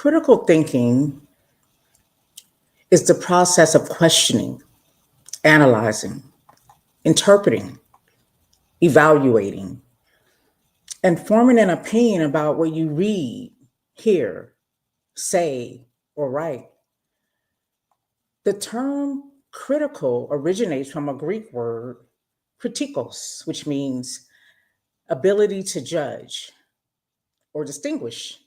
Critical thinking is the process of questioning, analyzing, interpreting, evaluating, and forming an opinion about what you read, hear, say, or write. The term critical originates from a Greek word, kritikos, which means ability to judge or distinguish.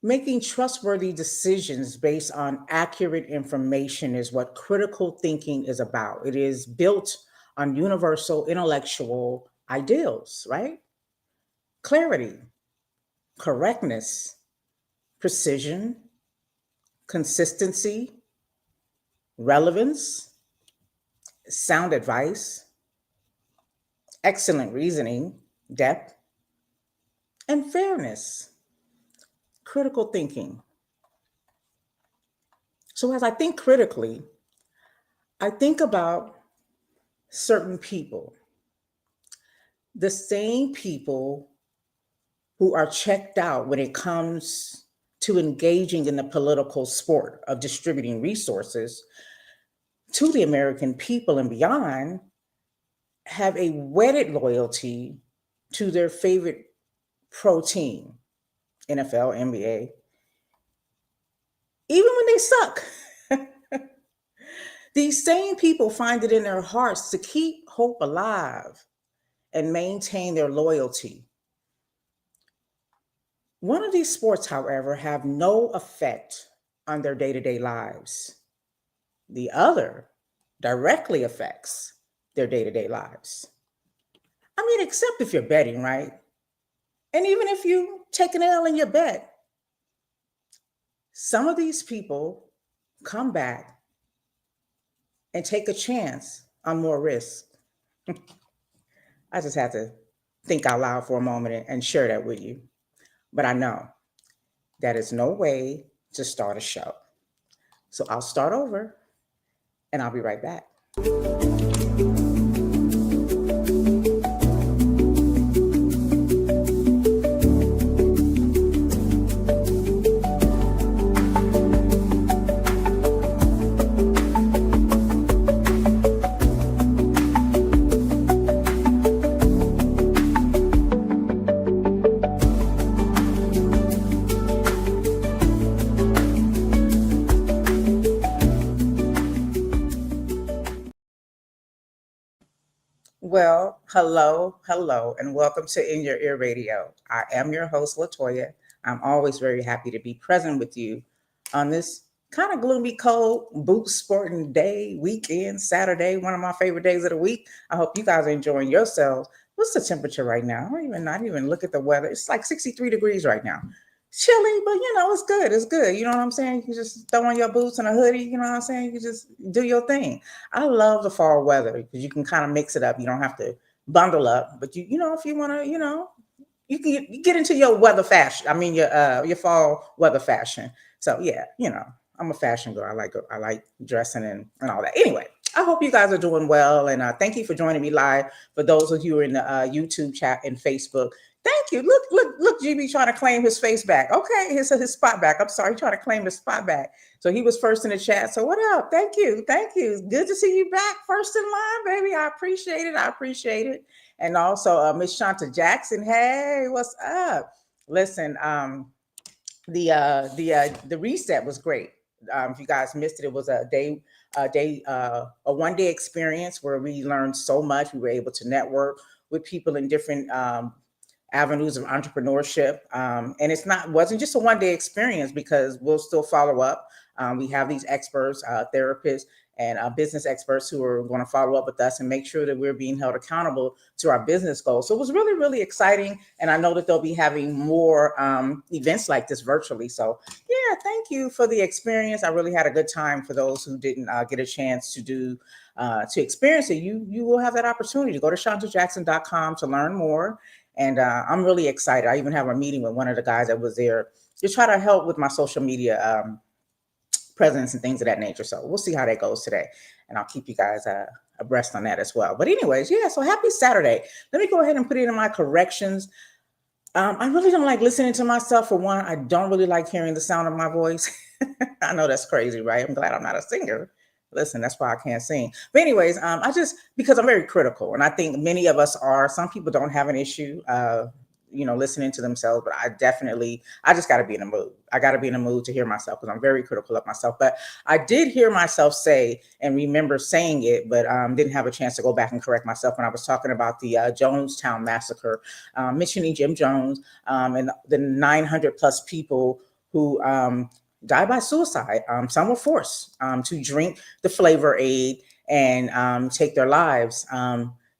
Making trustworthy decisions based on accurate information is what critical thinking is about. It is built on universal intellectual ideals, right? Clarity, correctness, precision, consistency, relevance, sound advice, excellent reasoning, depth, and fairness. Critical thinking. So, as I think critically, I think about certain people, the same people who are checked out when it comes to engaging in the political sport of distributing resources to the American people and beyond, have a wedded loyalty to their favorite pro team, NFL, NBA, even when they suck. These same people find it in their hearts to keep hope alive and maintain their loyalty. One of these sports, however, have no effect on their day-to-day lives. The other directly affects their day-to-day lives. I mean, except if you're betting, right? And even if you take an L in your bet, some of these people come back and take a chance on more risk. I just had to think out loud for a moment and share that with you. But I know that is no way to start a show. So I'll start over and I'll be right back. Well, hello, and welcome to In Your Ear Radio. I am your host, Latoya. I'm always very happy to be present with you on this kind of gloomy, cold, boot sporting day, weekend, Saturday, one of my favorite days of the week. I hope you guys are enjoying yourselves. What's the temperature right now? I don't even not even look at the weather. It's like 63 degrees right now. Chilly, but it's good. It's good. You know what I'm saying? You can just throw on your boots and a hoodie. You know what I'm saying? You can just do your thing. I love the fall weather because you can kind of mix it up. You don't have to bundle up, but if you want to, you can get into your weather fashion. I mean, your fall weather fashion. So yeah, I'm a fashion girl. I like dressing and all that. Anyway, I hope you guys are doing well, and thank you for joining me live. For those of you who are in the YouTube chat and Facebook, thank you. Look, GB trying to claim his face back. Okay, his spot back. I'm sorry, trying to claim his spot back. So he was first in the chat. So what up? Thank you. Good to see you back, first in line, baby. I appreciate it. And also Miss Shanta Jackson. Hey, what's up? Listen, the reset was great. If you guys missed it, it was a one-day experience where we learned so much. We were able to network with people in different avenues of entrepreneurship, and wasn't just a one-day experience because we'll still follow up. We have these experts, therapists, and business experts who are going to follow up with us and make sure that we're being held accountable to our business goals. So it was really, really exciting. And I know that they'll be having more events like this virtually. So yeah, thank you for the experience. I really had a good time. For those who didn't get a chance to experience it, you will have that opportunity to go to shantajackson.com to learn more. And I'm really excited. I even have a meeting with one of the guys that was there to try to help with my social media presence and things of that nature. So we'll see how that goes today. And I'll keep you guys abreast on that as well. But anyways, yeah, so happy Saturday. Let me go ahead and put it in my corrections. I really don't like listening to myself. For one, I don't really like hearing the sound of my voice. I know that's crazy, right? I'm glad I'm not a singer. Listen, that's why I can't sing. But anyways, I just because I'm very critical, and I think many of us are. Some people don't have an issue, listening to themselves, but I just got to be in the mood. I got to be in the mood to hear myself because I'm very critical of myself. But I did hear myself say and remember saying it, but didn't have a chance to go back and correct myself when I was talking about the Jonestown massacre, mentioning Jim Jones and the 900 plus people who died by suicide. Some were forced to drink the flavor aid and take their lives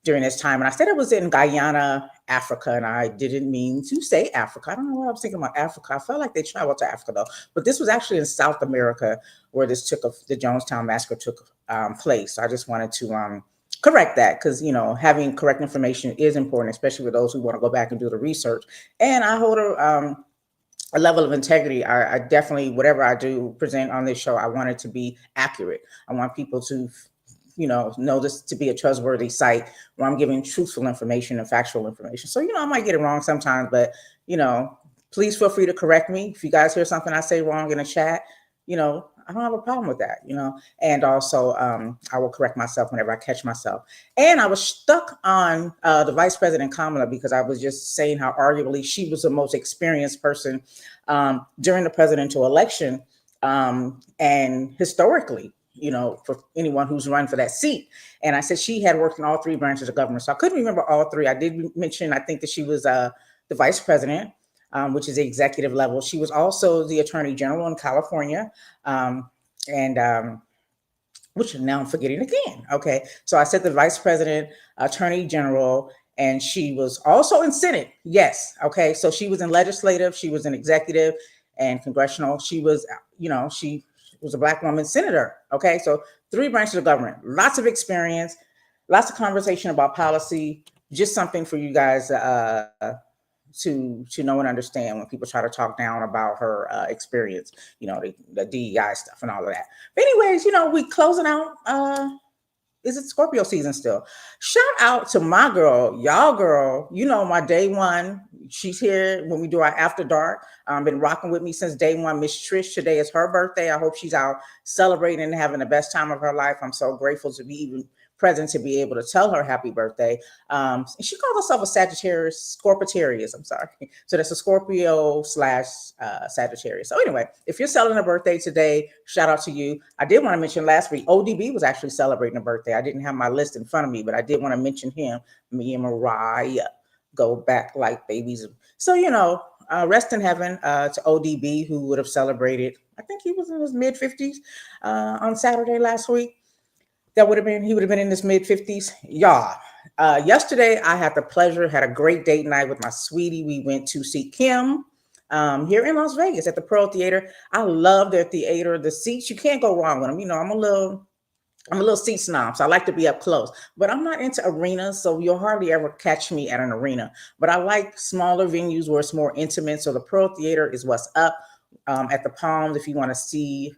during this time. And I said it was in Guyana, Africa, and I didn't mean to say Africa. I don't know why I was thinking about Africa. I felt like they traveled to Africa though, but this was actually in South America where the Jonestown massacre took place. So I just wanted to correct that because having correct information is important, especially with those who want to go back and do the research. And I hold a level of integrity. I definitely, whatever I do present on this show, I want it to be accurate. I want people to, know this to be a trustworthy site where I'm giving truthful information and factual information. So, I might get it wrong sometimes, but, you know, please feel free to correct me. If you guys hear something I say wrong in a chat, I don't have a problem with that. And also I will correct myself whenever I catch myself. And I was stuck on the Vice President Kamala because I was just saying how arguably she was the most experienced person during the presidential election and historically, for anyone who's run for that seat. And I said she had worked in all three branches of government. So I couldn't remember all three. I did mention, I think that she was the vice president, which is the executive level. She was also the attorney general in California. And which now I'm forgetting again. Okay. So I said the vice president, attorney general, and she was also in Senate. Yes. Okay. So she was in legislative, she was in executive and congressional. She was a Black woman senator. Okay. So three branches of government, lots of experience, lots of conversation about policy, just something for you guys to know and understand when people try to talk down about her experience, the DEI stuff and all of that. But anyways, we closing out. Is it Scorpio season still? Shout out to my girl, y'all girl. My day one. She's here when we do our after dark. Been rocking with me since day one. Miss Trish, today is her birthday. I hope she's out celebrating and having the best time of her life. I'm so grateful to be even present to be able to tell her happy birthday. She calls herself a Sagittarius, Scorpitarius. I'm sorry. So that's a Scorpio slash Sagittarius. So anyway, if you're celebrating a birthday today, shout out to you. I did want to mention last week, ODB was actually celebrating a birthday. I didn't have my list in front of me, but I did want to mention him. Me and Mariah go back like babies. So, rest in heaven to ODB, who would have celebrated, I think he was in his mid 50s on Saturday last week. He would have been in his mid 50s. Y'all, yesterday I had the pleasure, had a great date night with my sweetie. We went to see Kim here in Las Vegas at the Pearl Theater. I love their theater. The seats, you can't go wrong with them. I'm a little seat snob, so I like to be up close, but I'm not into arenas, so you'll hardly ever catch me at an arena. But I like smaller venues where it's more intimate. So the Pearl Theater is what's up at the Palms if you want to see,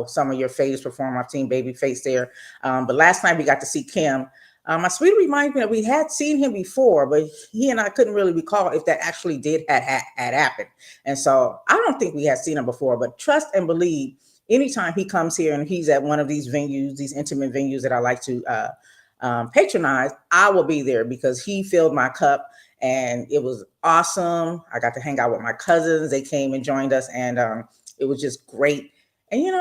some of your faves perform. I've seen Babyface there. But last night we got to see Kim. My sweetie reminds me that we had seen him before, but he and I couldn't really recall if that actually did had happened. And so I don't think we had seen him before, but trust and believe anytime he comes here and he's at one of these venues, these intimate venues that I like to patronize, I will be there because he filled my cup and it was awesome. I got to hang out with my cousins. They came and joined us and it was just great. And,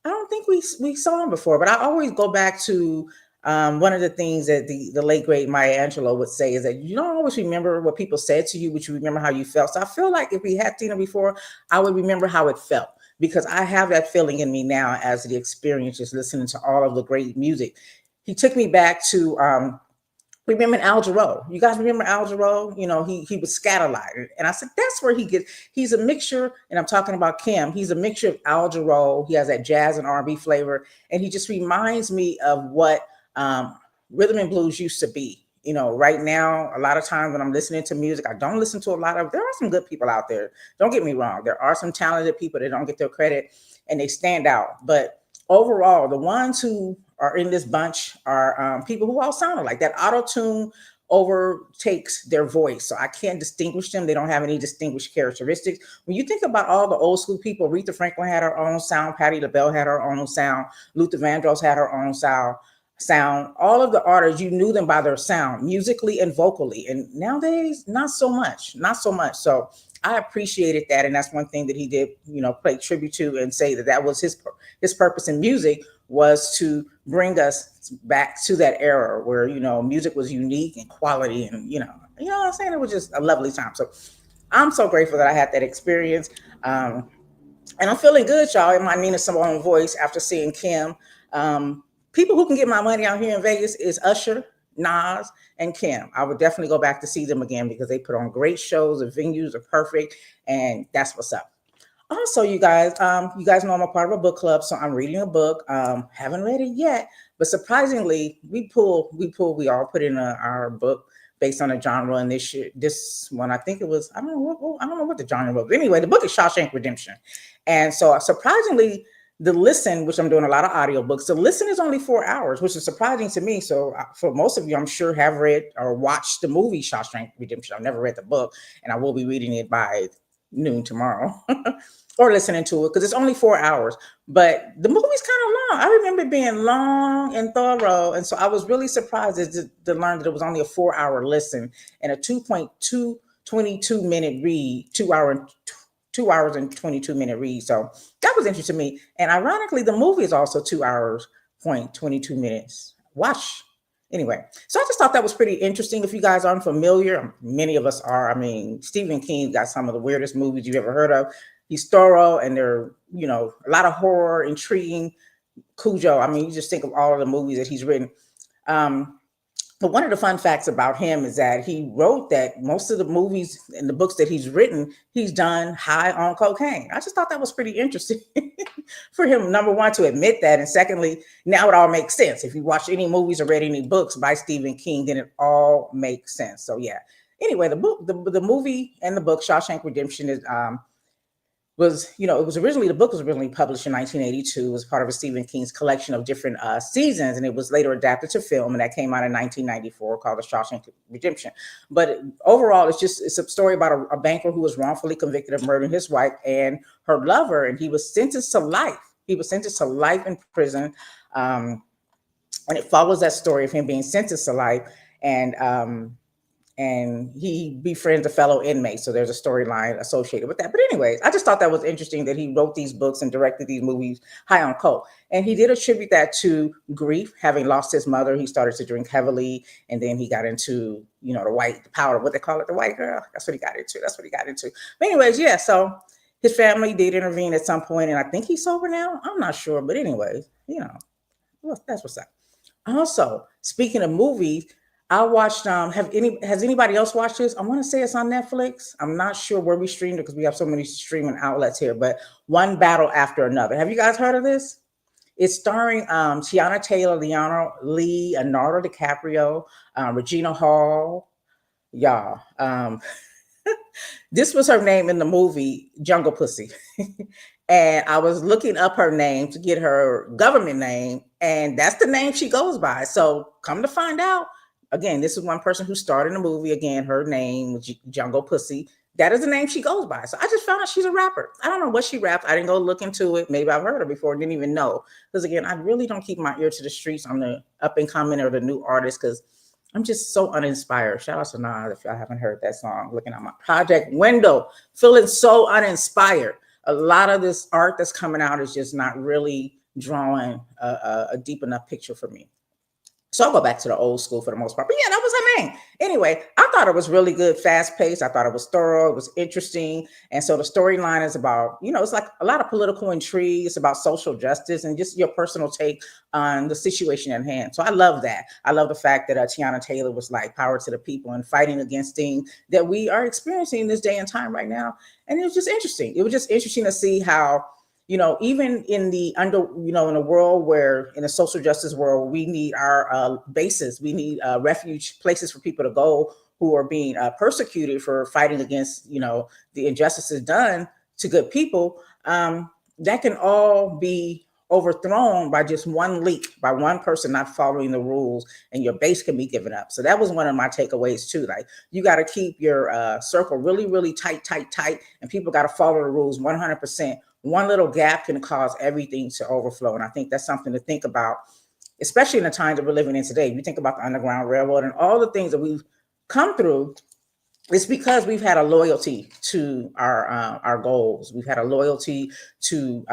I don't think we saw him before, but I always go back to one of the things that the late great Maya Angelou would say is that you don't always remember what people said to you, but you remember how you felt. So I feel like if we had seen him before, I would remember how it felt because I have that feeling in me now as the experience, just listening to all of the great music. He took me back to remember Al Jarreau. You guys remember Al Jarreau? He was scatterlighted. And I said, that's where he's a mixture. And I'm talking about Kim. He's a mixture of Al Jarreau. He has that jazz and R&B flavor. And he just reminds me of what rhythm and blues used to be. Right now, a lot of times when I'm listening to music, I don't listen to there are some good people out there. Don't get me wrong. There are some talented people that don't get their credit and they stand out. But overall, the ones who are in this bunch are people who all sound like that. Auto tune overtakes their voice. So I can't distinguish them. They don't have any distinguished characteristics. When you think about all the old school people, Aretha Franklin had her own sound, Patti LaBelle had her own sound, Luther Vandross had her own sound. All of the artists, you knew them by their sound, musically and vocally. And nowadays, not so much, not so much. So I appreciated that, and that's one thing that he did, pay tribute to and say that that was his purpose in music, was to bring us back to that era where music was unique and quality, and what I'm saying, it was just a lovely time. So I'm so grateful that I had that experience. And I'm feeling good, y'all, in my Nina Simone voice after seeing Kim. People who can get my money out here in Vegas is Usher, Nas, and Kim. I would definitely go back to see them again because they put on great shows. The venues are perfect, and that's what's up. Also, you guys know I'm a part of a book club, so I'm reading a book. Haven't read it yet, but surprisingly, we all put in our book based on a genre. And this one, I think it was, I don't know what the genre was. But anyway, the book is Shawshank Redemption, and so surprisingly, the listen, which I'm doing a lot of audiobooks, the listen is only 4 hours, which is surprising to me. So for most of you, I'm sure have read or watched the movie Shawshank Redemption. I've never read the book, and I will be reading it by noon tomorrow or listening to it because it's only 4 hours. But the movie's kind of long. I remember it being long and thorough. And so I was really surprised to learn that it was only a 4 hour listen and a 2.22 minute read, 2 hours and 22 minute read. So that was interesting to me. And ironically, the movie is also 2 hours, 22 minutes. Watch. Anyway, so I just thought that was pretty interesting. If you guys aren't familiar, many of us are. I mean, Stephen King got some of the weirdest movies you've ever heard of. He's thorough, and they're, a lot of horror, intriguing. Cujo. I mean, you just think of all of the movies that he's written. But one of the fun facts about him is that he wrote that most of the movies and the books that he's written, he's done high on cocaine. I just thought that was pretty interesting for him, number one, to admit that. And secondly, now it all makes sense. If you watch any movies or read any books by Stephen King, then it all makes sense. So yeah. Anyway, the movie and the book, Shawshank Redemption, is the book was originally published in 1982. It was part of a Stephen King's collection of different seasons, and it was later adapted to film, and that came out in 1994 called The Shawshank Redemption. But overall, it's a story about a banker who was wrongfully convicted of murdering his wife and her lover, and he was sentenced to life. He was sentenced to life in prison, and it follows that story of him being sentenced to life, and he befriends a fellow inmate. So there's a storyline associated with that. But anyways, I just thought that was interesting that he wrote these books and directed these movies high on coke. And he did attribute that to grief, having lost his mother. He started to drink heavily, and then he got into, the power, what they call it, the white girl. That's what he got into. But anyways, yeah, so his family did intervene at some point, and I think he's sober now. I'm not sure. But anyways, that's what's up. Also, speaking of movies, I watched. Has anybody else watched this? I want to say it's on Netflix. I'm not sure where we streamed it because we have so many streaming outlets here. But One Battle After Another. Have you guys heard of this? It's starring Tiana Taylor, Leonardo DiCaprio, Regina Hall. Y'all. This was her name in the movie Jungle Pussy. And I was looking up her name to get her government name, and that's the name she goes by. So come to find out, again, this is one person who starred in the movie. Again, her name was Jungle Pussy. That is the name she goes by. So I just found out she's a rapper. I don't know what she raps. I didn't go look into it. Maybe I've heard her before, didn't even know. Because again, I really don't keep my ear to the streets on the up and coming or the new artists because I'm just so uninspired. Shout out to Nas if y'all haven't heard that song. Looking at my project window, feeling so uninspired. A lot of this art that's coming out is just not really drawing a deep enough picture for me. So I'll go back to the old school for the most part. But yeah, that was her name. Anyway, I thought it was really good, fast paced. I thought it was thorough. It was interesting. And so the storyline is about, it's like a lot of political intrigue. It's about social justice and just your personal take on the situation at hand. So I love that. I love the fact that Tiana Taylor was like power to the people and fighting against things that we are experiencing this day and time right now. And it was just interesting. It was just interesting to see how, even in the in a world where, in a social justice world, we need our bases, we need refuge places for people to go who are being persecuted for fighting against, the injustices done to good people. That can all be overthrown by just one leak, by one person not following the rules, and your base can be given up. So that was one of my takeaways too. Like, you got to keep your circle really, really tight, tight, tight, and people got to follow the rules 100%. One little gap can cause everything to overflow. And I think that's something to think about, especially in the times that we're living in today. We think about the Underground Railroad and all the things that we've come through. It's because we've had a loyalty to our goals. We've had a loyalty to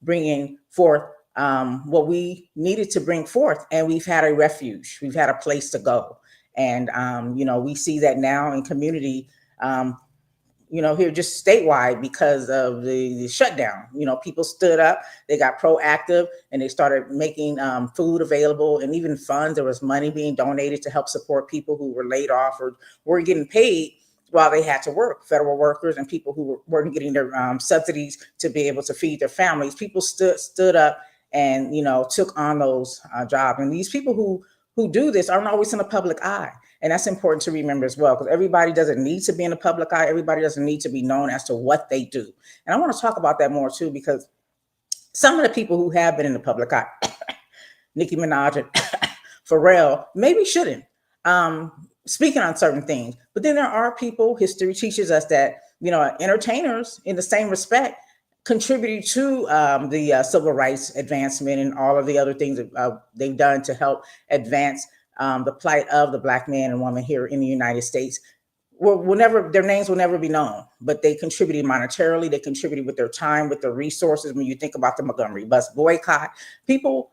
bringing forth what we needed to bring forth, and we've had a refuge. We've had a place to go, and we see that now in community. Here just statewide because of the shutdown. People stood up, they got proactive, and they started making food available and even funds. There was money being donated to help support people who were laid off or weren't getting paid while they had to work, federal workers and people who weren't getting their subsidies to be able to feed their families. People stood up and, took on those jobs. And these people who do this aren't always in the public eye. And that's important to remember as well, because everybody doesn't need to be in the public eye. Everybody doesn't need to be known as to what they do. And I want to talk about that more too, because some of the people who have been in the public eye, Nicki Minaj and Pharrell, maybe shouldn't speaking on certain things. But then there are people, history teaches us that, entertainers in the same respect contributed to the civil rights advancement and all of the other things that they've done to help advance the plight of the Black man and woman here in the United States. Their names will never be known, but they contributed monetarily. They contributed with their time, with their resources. When you think about the Montgomery bus boycott, people,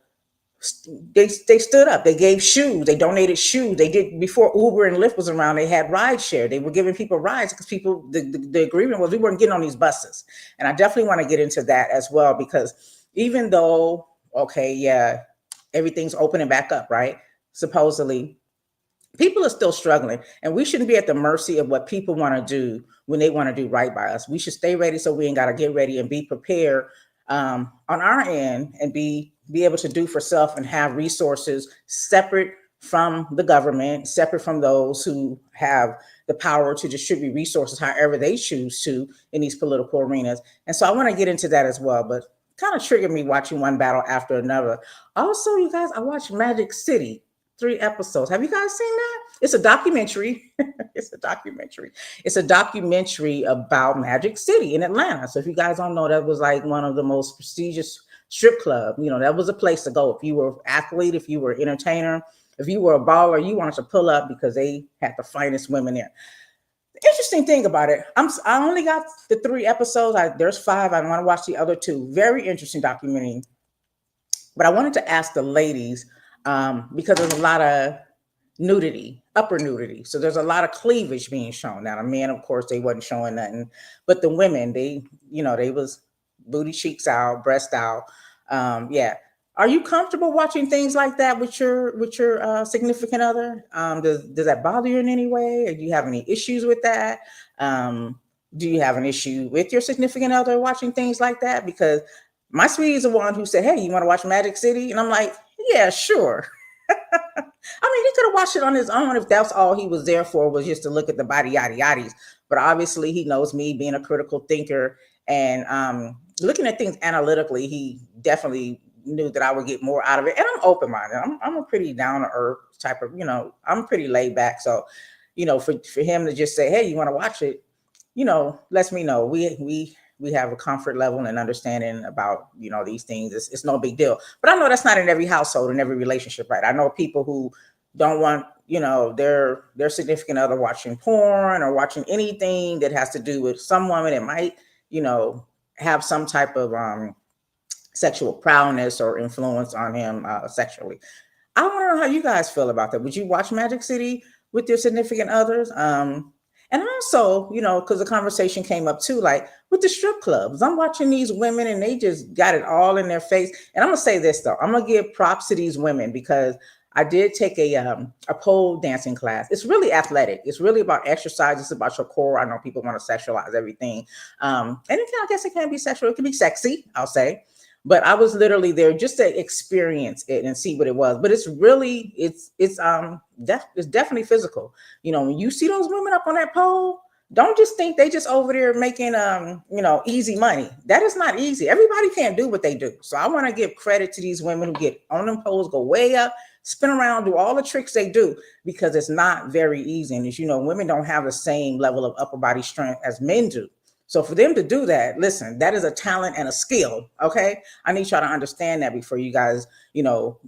they stood up. They gave shoes. They donated shoes. They did, before Uber and Lyft was around, they had ride share. They were giving people rides because the agreement was we weren't getting on these buses. And I definitely want to get into that as well, because even though, okay, yeah, everything's opening back up, right? Supposedly, people are still struggling, and we shouldn't be at the mercy of what people want to do when they want to do right by us. We should stay ready, so we ain't got to get ready, and be prepared on our end, and be able to do for self and have resources separate from the government, separate from those who have the power to distribute resources however they choose to in these political arenas. And so I want to get into that as well, but kind of triggered me watching one battle after another. Also, you guys, I watched Magic City, 3 episodes. Have you guys seen that? It's a documentary. It's a documentary about Magic City in Atlanta. So if you guys don't know, that was like one of the most prestigious strip club. That was a place to go if you were an athlete, if you were an entertainer, if you were a baller, you wanted to pull up because they had the finest women there. The interesting thing about it, I only got the 3 episodes. There's 5. I want to watch the other 2. Very interesting documentary. But I wanted to ask the ladies, because there's a lot of nudity, upper nudity. So there's a lot of cleavage being shown. Now, the men, of course, they wasn't showing nothing. But the women, they was booty cheeks out, breast out. Yeah. Are you comfortable watching things like that with your significant other? Does that bother you in any way? Or do you have any issues with that? Do you have an issue with your significant other watching things like that? Because my sweetie is the one who said, "Hey, you want to watch Magic City?" And I'm like, "Yeah, sure." I mean, he could have watched it on his own if that's all he was there for, was just to look at the body yada yaddies. But obviously, he knows me being a critical thinker and looking at things analytically. He definitely knew that I would get more out of it. And I'm open minded. I'm a pretty down to earth type of, I'm pretty laid back. So, for him to just say, "Hey, you want to watch it?" Lets me know we have a comfort level and understanding about, these things. It's no big deal. But I know that's not in every household, in every relationship, right? I know people who don't want, their significant other watching porn or watching anything that has to do with some woman that might, have some type of sexual prowess or influence on him sexually. I want to know how you guys feel about that. Would you watch Magic City with your significant others? And also, because the conversation came up too, like with the strip clubs, I'm watching these women and they just got it all in their face. And I'm going to say this, though. I'm going to give props to these women, because I did take a pole dancing class. It's really athletic. It's really about exercise. It's about your core. I know people want to sexualize everything. And I guess it can be sexual. It can be sexy, I'll say. But I was literally there just to experience it and see what it was. But it's really, it's definitely physical. When you see those women up on that pole, don't just think they just over there making easy money. That is not easy. Everybody can't do what they do. So I want to give credit to these women who get on them poles, go way up, spin around, do all the tricks they do, because it's not very easy. And as you know, women don't have the same level of upper body strength as men do. So for them to do that, listen, that is a talent and a skill. Okay. I need y'all to understand that before you guys,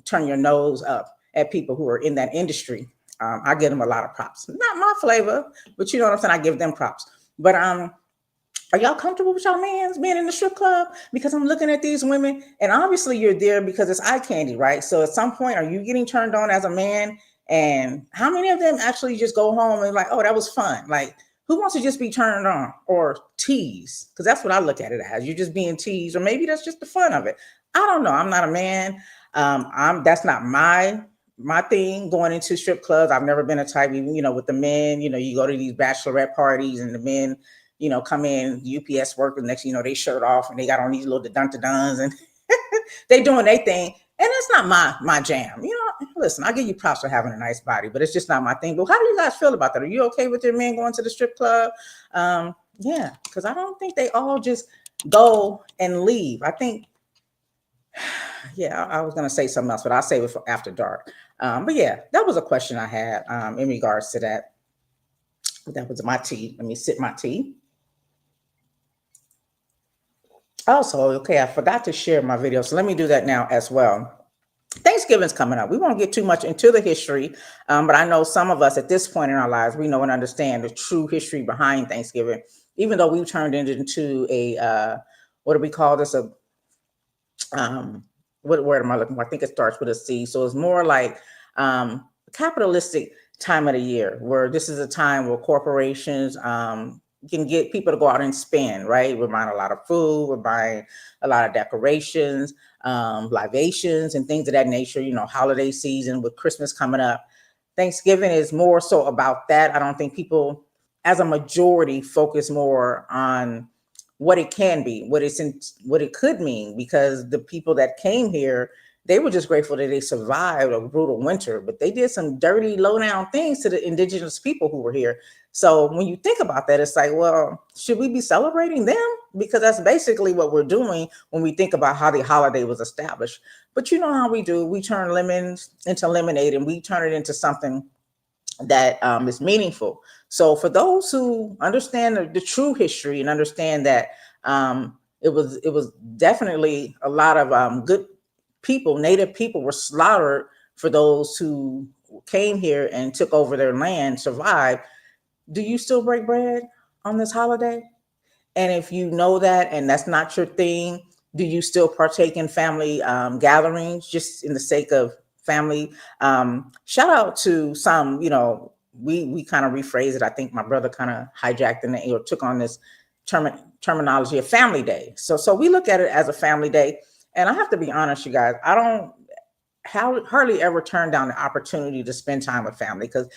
turn your nose up at people who are in that industry. I give them a lot of props. Not my flavor, but you know what I'm saying? I give them props. But are y'all comfortable with y'all mans being in the strip club? Because I'm looking at these women, and obviously you're there because it's eye candy, right? So at some point, are you getting turned on as a man? And how many of them actually just go home and like, oh, that was fun? Like, who wants to just be turned on or teased? Because that's what I look at it as. You're just being teased, or maybe that's just the fun of it. I don't know. I'm not a man. That's not my thing going into strip clubs. I've never been a type, even, with the men, you go to these bachelorette parties and the men, come in UPS work, and next, they shirt off and they got on these little dun-to-duns and they doing their thing. And that's not my jam. Listen, I give you props for having a nice body, but it's just not my thing. But how do you guys feel about that? Are you okay with your men going to the strip club? Yeah, because I don't think they all just go and leave. I think, yeah, I was going to say something else, but I'll save it for after dark. But yeah, that was a question I had in regards to that. That was my tea. Let me sip my tea. Also, okay, I forgot to share my video, so let me do that now as well. Thanksgiving's coming up. We won't get too much into the history, but I know some of us at this point in our lives, we know and understand the true history behind Thanksgiving, even though we've turned it into a, what do we call this? What word am I looking for? I think it starts with a C. So it's more like capitalistic time of the year, where this is a time where corporations can get people to go out and spend, right? We're buying a lot of food, we're buying a lot of decorations, libations, and things of that nature, holiday season with Christmas coming up. Thanksgiving is more so about that. I don't think people, as a majority, focus more on what it can be, what it could mean, because the people that came here, they were just grateful that they survived a brutal winter, but they did some dirty, low down things to the indigenous people who were here. So when you think about that, it's like, well, should we be celebrating them? Because that's basically what we're doing when we think about how the holiday was established. But you know how we do, we turn lemons into lemonade, and we turn it into something that is meaningful. So for those who understand the true history and understand that it was definitely a lot of good people, native people were slaughtered for those who came here and took over their land, survived. Do you still break bread on this holiday? And if you know that and that's not your thing, do you still partake in family gatherings just in the sake of family? Shout out to some, we kind of rephrase it. I think my brother kind of hijacked or took on this terminology of family day. So we look at it as a family day. And I have to be honest, you guys, I don't hardly ever turn down the opportunity to spend time with family, because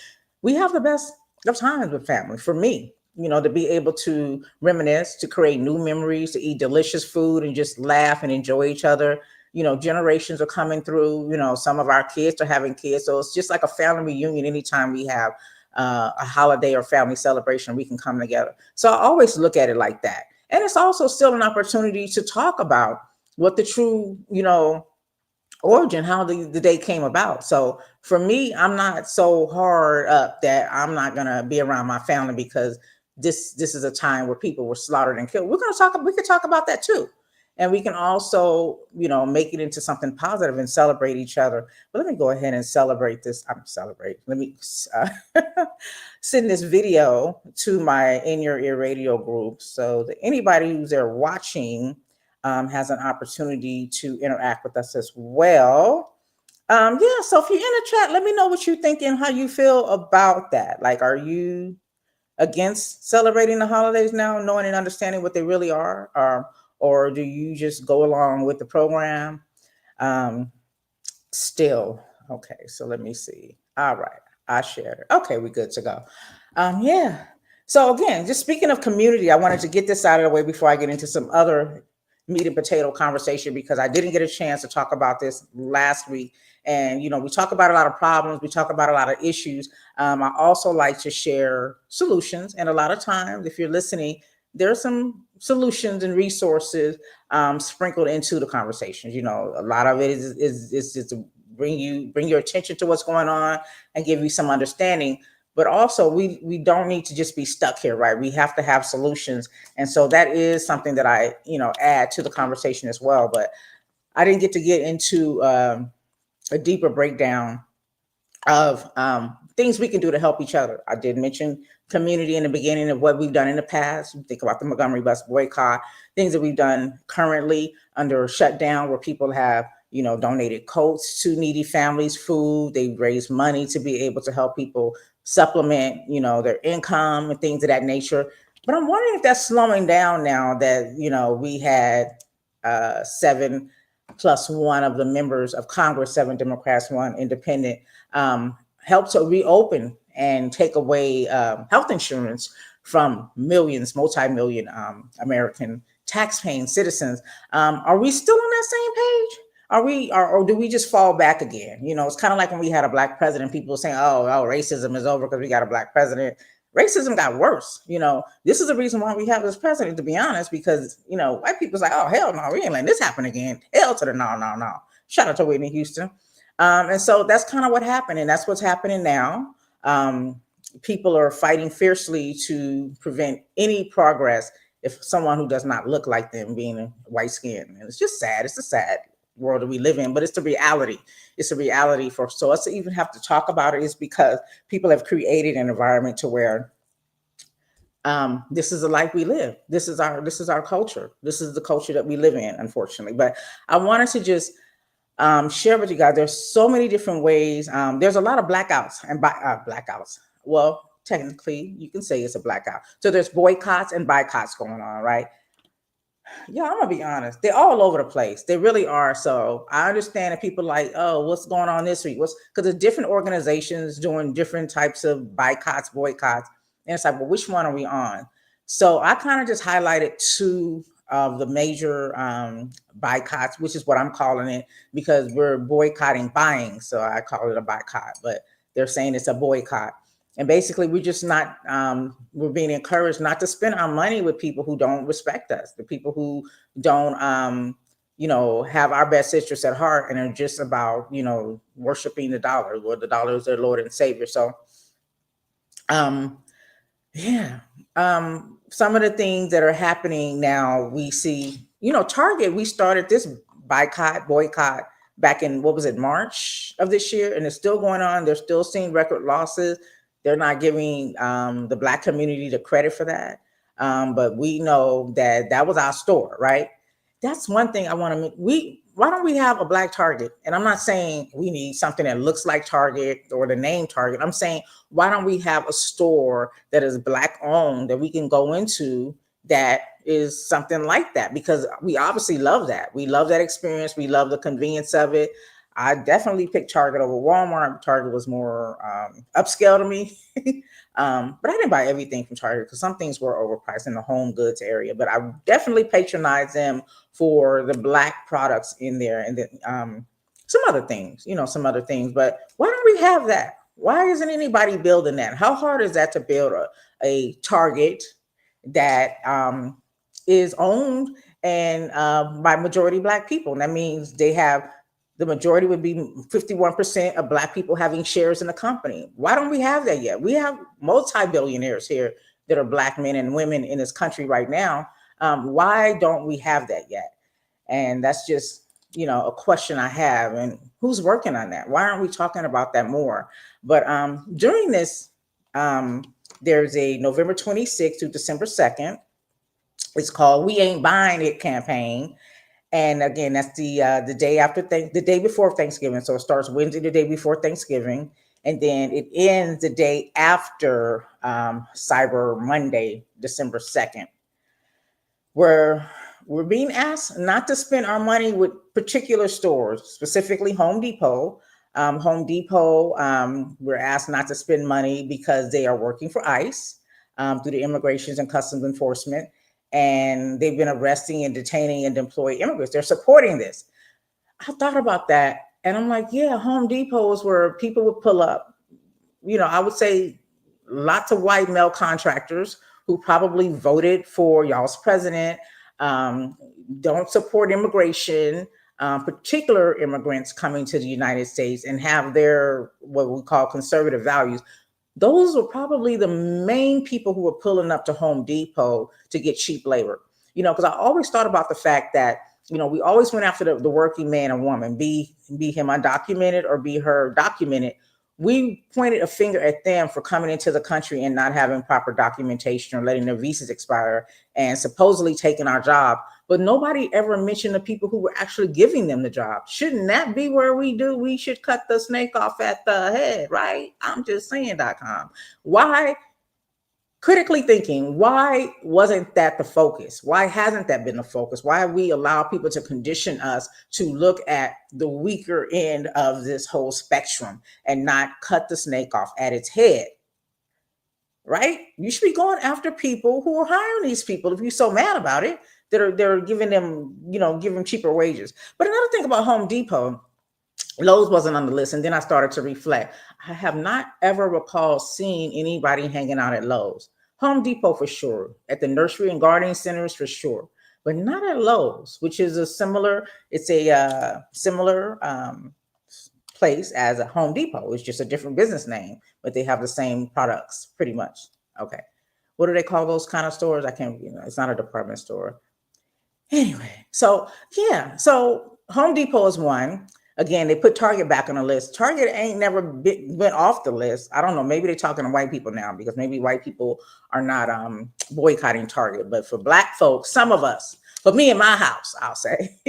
we have the best of times with family. For me, to be able to reminisce, to create new memories, to eat delicious food and just laugh and enjoy each other. Generations are coming through, some of our kids are having kids. So it's just like a family reunion anytime we have a holiday or family celebration, we can come together. So I always look at it like that. And it's also still an opportunity to talk about what the true, origin, how the day came about. So for me, I'm not so hard up that I'm not gonna be around my family because this is a time where people were slaughtered and killed. We could talk about that too. And we can also, make it into something positive and celebrate each other. But let me go ahead and celebrate this. Let me send this video to my In Your Ear radio group so that anybody who's there watching has an opportunity to interact with us as well. Yeah, so if you're in the chat, let me know what you think and how you feel about that. Like, are you against celebrating the holidays now, knowing and understanding what they really are? Or do you just go along with the program? Still, okay, so let me see. All right, I shared it. Okay, we're good to go. Yeah. So again, just speaking of community, I wanted to get this out of the way before I get into some other meat and potato conversation because I didn't get a chance to talk about this last week. And, we talk about a lot of problems, we talk about a lot of issues. I also like to share solutions. And a lot of times, if you're listening, there's some solutions and resources sprinkled into the conversations. A lot of it is just to bring your attention to what's going on and give you some understanding. But also, we don't need to just be stuck here, right? We have to have solutions, and so that is something that I add to the conversation as well. But I didn't get into a deeper breakdown of things we can do to help each other. I did mention community in the beginning of what we've done in the past. Think about the Montgomery bus boycott, things that we've done currently under shutdown where people have, donated coats to needy families, food. They've raised money to be able to help people supplement, their income and things of that nature. But I'm wondering if that's slowing down now that, we had 7+1 of the members of Congress, 7 Democrats, 1 independent, help to reopen and take away health insurance from millions, multi-million American tax-paying citizens. Are we still on that same page? Or do we just fall back again? It's kind of like when we had a black president, people were saying, oh, racism is over because we got a black president. Racism got worse. This is the reason why we have this president, to be honest, because, white people's like, oh, hell no, we ain't letting this happen again. Hell to the no, no, no. Shout out to Whitney Houston. And so that's kind of what happened. And that's what's happening now. People are fighting fiercely to prevent any progress if someone who does not look like them being white skinned. And it's just sad. It's a sad world that we live in, but it's the reality. It's a reality for us to even have to talk about it is because people have created an environment to where this is the life we live. This is our culture. This is the culture that we live in, unfortunately. But I wanted to just share with you guys. There's so many different ways. There's a lot of blackouts and blackouts. Well, technically, you can say it's a blackout. So there's boycotts and boycotts going on, right? Yeah, I'm gonna be honest. They're all over the place. They really are. So I understand that people like, oh, what's going on this week? Because there's different organizations doing different types of boycotts. And it's like, well, which one are we on? So I kind of just highlighted 2 of the major boycotts, which is what I'm calling it, because we're boycotting buying. So I call it a boycott, but they're saying it's a boycott. And basically, we're just not, we're being encouraged not to spend our money with people who don't respect us, the people who don't, have our best interests at heart and are just about, worshiping the dollar, or the dollar is their Lord and Savior. So, yeah. Some of the things that are happening now, we see, Target, we started this boycott back in, what was it, March of this year, and it's still going on. They're still seeing record losses. They're not giving the Black community the credit for that. But we know that was our store, right? That's one thing I want to why don't we have a Black Target? And I'm not saying we need something that looks like Target or the name Target. I'm saying, why don't we have a store that is Black owned that we can go into that is something like that? Because we obviously love that. We love that experience. We love the convenience of it. I definitely picked Target over Walmart. Target was more upscale to me. But I didn't buy everything from Target because some things were overpriced in the home goods area. But I definitely patronized them for the Black products in there, and then some other things. But why don't we have that? Why isn't anybody building that? How hard is that to build a Target that is owned and by majority Black people? And that means the majority would be 51% of Black people having shares in the company. Why don't we have that yet? We have multi-billionaires here that are Black men and women in this country right now. Why don't we have that yet? And that's just, a question I have. And who's working on that? Why aren't we talking about that more? But during this, there's a November 26th to December 2nd. It's called We Ain't Buying It campaign. And again, that's the day after the day before Thanksgiving. So it starts Wednesday, the day before Thanksgiving, and then it ends the day after Cyber Monday, December 2nd, where we're being asked not to spend our money with particular stores, specifically Home Depot. We're asked not to spend money because they are working for ICE through the Immigration and Customs Enforcement. and they've been arresting and detaining and employing immigrants. They're supporting this. I thought about that, and I'm like, yeah, Home Depot is where people would pull up. I would say lots of white male contractors who probably voted for y'all's president, um, don't support immigration, particular immigrants coming to the United States, and have their what we call conservative values. Those were probably the main people who were pulling up to Home Depot to get cheap labor. Because I always thought about the fact that we always went after the working man and woman, be him undocumented or be her documented. We pointed a finger at them for coming into the country and not having proper documentation or letting their visas expire and supposedly taking our job. But nobody ever mentioned the people who were actually giving them the job. Shouldn't that be where we should cut the snake off at the head, right? I'm just saying.com. Why, critically thinking, why wasn't that the focus? Why hasn't that been the focus? Why have we allowed people to condition us to look at the weaker end of this whole spectrum and not cut the snake off at its head? Right? You should be going after people who are hiring these people if you're so mad about it, they're giving them, giving cheaper wages. But another thing about Home Depot, Lowe's wasn't on the list. And then I started to reflect. I have not ever recalled seeing anybody hanging out at Lowe's. Home Depot for sure. At the nursery and gardening centers for sure. But not at Lowe's, which is it's a similar place as a Home Depot. It's just a different business name, but they have the same products pretty much. Okay. What do they call those kind of stores? I can't, it's not a department store. Anyway, so Home Depot is one. Again, they put Target back on the list. Target ain't never went off the list. I don't know. Maybe they're talking to white people now because maybe white people are not boycotting Target. But for Black folks, some of us, but me in my house, I'll say,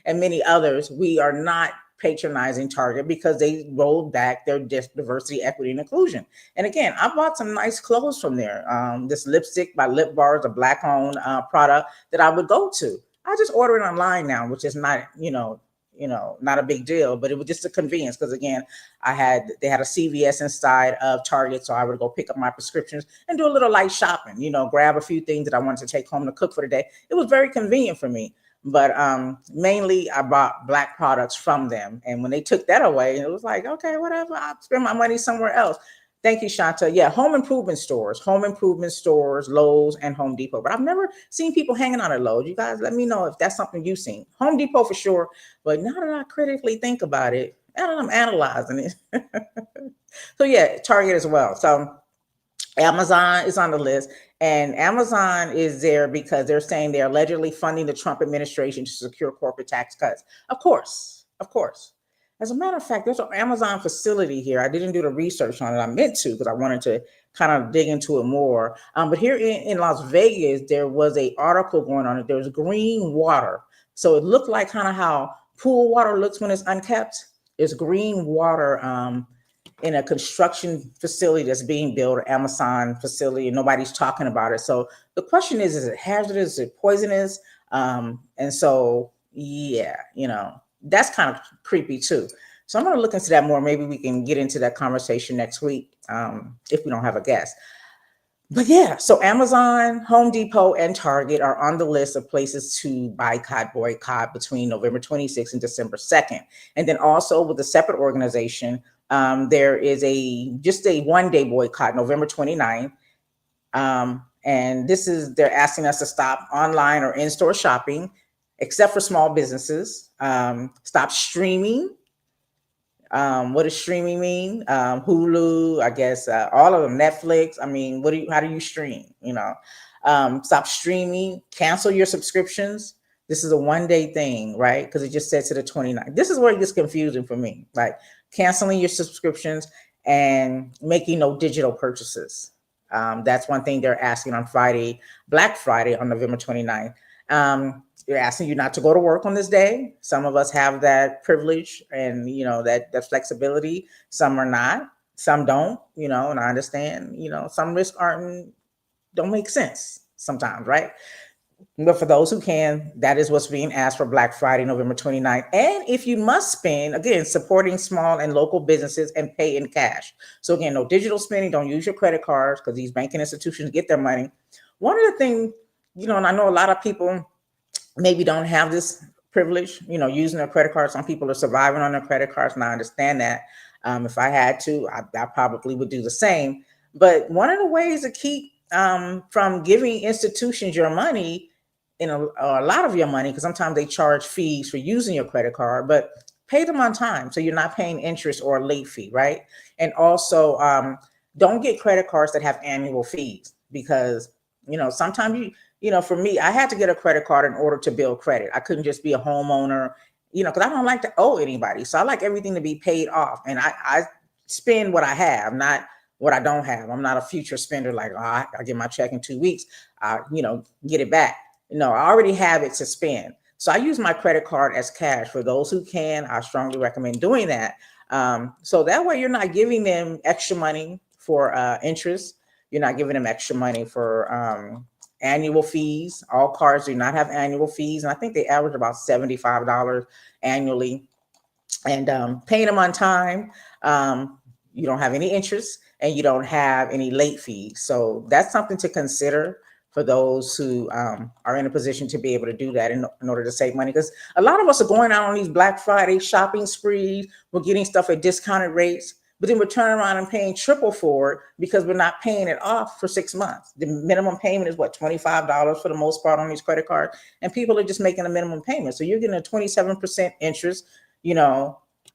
and many others, we are not patronizing Target because they rolled back their diversity, equity, and inclusion. And again, I bought some nice clothes from there. This lipstick by Lip Bar is a Black-owned product that I would go to. I just order it online now, which is not, not a big deal, but it was just a convenience because again, they had a CVS inside of Target, so I would go pick up my prescriptions and do a little light shopping, grab a few things that I wanted to take home to cook for the day. It was very convenient for me, but mainly I bought Black products from them. And when they took that away, it was like, okay, whatever, I'll spend my money somewhere else. Thank you, Shanta. Yeah, home improvement stores, Lowe's and Home Depot. But I've never seen people hanging out at Lowe's. You guys let me know if that's something you've seen. Home Depot for sure. But now that I critically think about it, and I'm analyzing it. So yeah, Target as well. So Amazon is on the list. And Amazon is there because they're saying they're allegedly funding the Trump administration to secure corporate tax cuts. Of course. As a matter of fact, there's an Amazon facility here. I didn't do the research on it. I meant to because I wanted to kind of dig into it more. But here in Las Vegas, there was an article going on it. There was green water. So it looked like kind of how pool water looks when it's unkept. It's green water in a construction facility that's being built, an Amazon facility, and nobody's talking about it. So the question is it hazardous? Is it poisonous? And so, yeah, that's kind of creepy too. So I'm going to look into that more. Maybe we can get into that conversation next week if we don't have a guest. But yeah, so Amazon, Home Depot, and Target are on the list of places to boycott between November 26th and December 2nd. And then also with a separate organization, there is just a one-day boycott, November 29th. And they're asking us to stop online or in-store shopping, except for small businesses. Stop streaming. What does streaming mean? Hulu, I guess, all of them, Netflix. I mean, how do you stream? Stop streaming, cancel your subscriptions. This is a one-day thing, right? Because it just says to the 29th. This is where it gets confusing for me, like canceling your subscriptions and making no digital purchases. That's one thing they're asking on Friday, Black Friday on November 29th. They're asking you not to go to work on this day. Some of us have that privilege and, that flexibility. Some are not, some don't, and I understand, some risks don't make sense sometimes, right? But for those who can, that is what's being asked for Black Friday, November 29th. And if you must spend, again, supporting small and local businesses and pay in cash. So again, no digital spending, don't use your credit cards because these banking institutions get their money. One of the things And I know a lot of people maybe don't have this privilege, using their credit card. Some people are surviving on their credit cards, and I understand that. If I had to, I probably would do the same. But one of the ways to keep from giving institutions your money, or a lot of your money, because sometimes they charge fees for using your credit card, but pay them on time so you're not paying interest or a late fee, right? And also, don't get credit cards that have annual fees, because sometimes for me, I had to get a credit card in order to build credit. I couldn't just be a homeowner, because I don't like to owe anybody. So I like everything to be paid off. And I spend what I have, not what I don't have. I'm not a future spender like, I get my check in 2 weeks, get it back. No, I already have it to spend. So I use my credit card as cash. For those who can, I strongly recommend doing that. So that way you're not giving them extra money for interest. You're not giving them extra money for annual fees. All cards do not have annual fees, and I think they average about $75 annually. And paying them on time, you don't have any interest and you don't have any late fees. So that's something to consider for those who are in a position to be able to do that in order to save money. Because a lot of us are going out on these Black Friday shopping sprees. We're getting stuff at discounted rates, but then we're turning around and paying triple for it because we're not paying it off for 6 months. The minimum payment is what, $25 for the most part on these credit cards, and people are just making a minimum payment. So you're getting a 27% interest,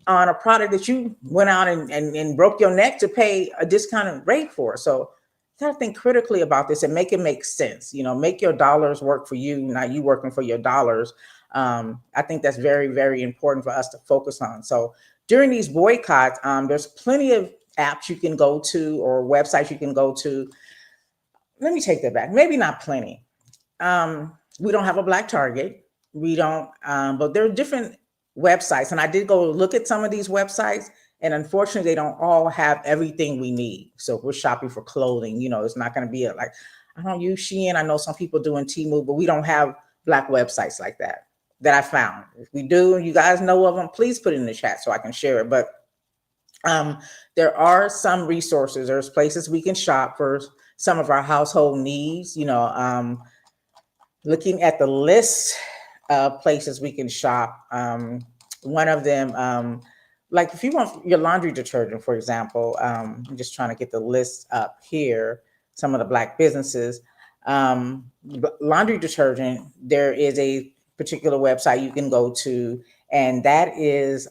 on a product that you went out and broke your neck to pay a discounted rate for. So you got to think critically about this and make it make sense. Make your dollars work for you, not you working for your dollars. I think that's very, very important for us to focus on. So during these boycotts, there's plenty of apps you can go to or websites you can go to. Let me take that back. Maybe not plenty. We don't have a Black Target. We don't, but there are different websites. And I did go look at some of these websites, and unfortunately, they don't all have everything we need. So if we're shopping for clothing, it's not going to be like, I don't use Shein. I know some people doing Temu, but we don't have Black websites like that I found. If we do, and you guys know of them, please put it in the chat so I can share it. But there are some resources. There's places we can shop for some of our household needs. Looking at the list of places we can shop, one of them, like if you want your laundry detergent, for example, I'm just trying to get the list up here, some of the Black businesses. Laundry detergent, there is a particular website you can go to, and that is,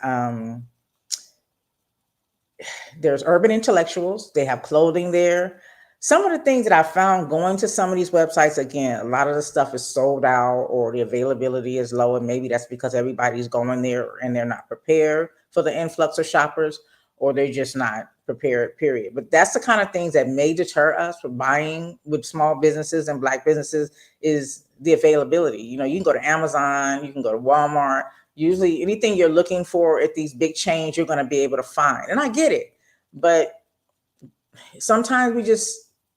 there's Urban Intellectuals. They have clothing there. Some of the things that I found going to some of these websites, again, a lot of the stuff is sold out or the availability is low. And maybe that's because everybody's going there and they're not prepared for the influx of shoppers, or they're just not prepared, period. But that's the kind of things that may deter us from buying with small businesses and Black businesses, is the availability. You can go to Amazon, you can go to Walmart. Usually anything you're looking for at these big chains, you're going to be able to find. And I get it. But sometimes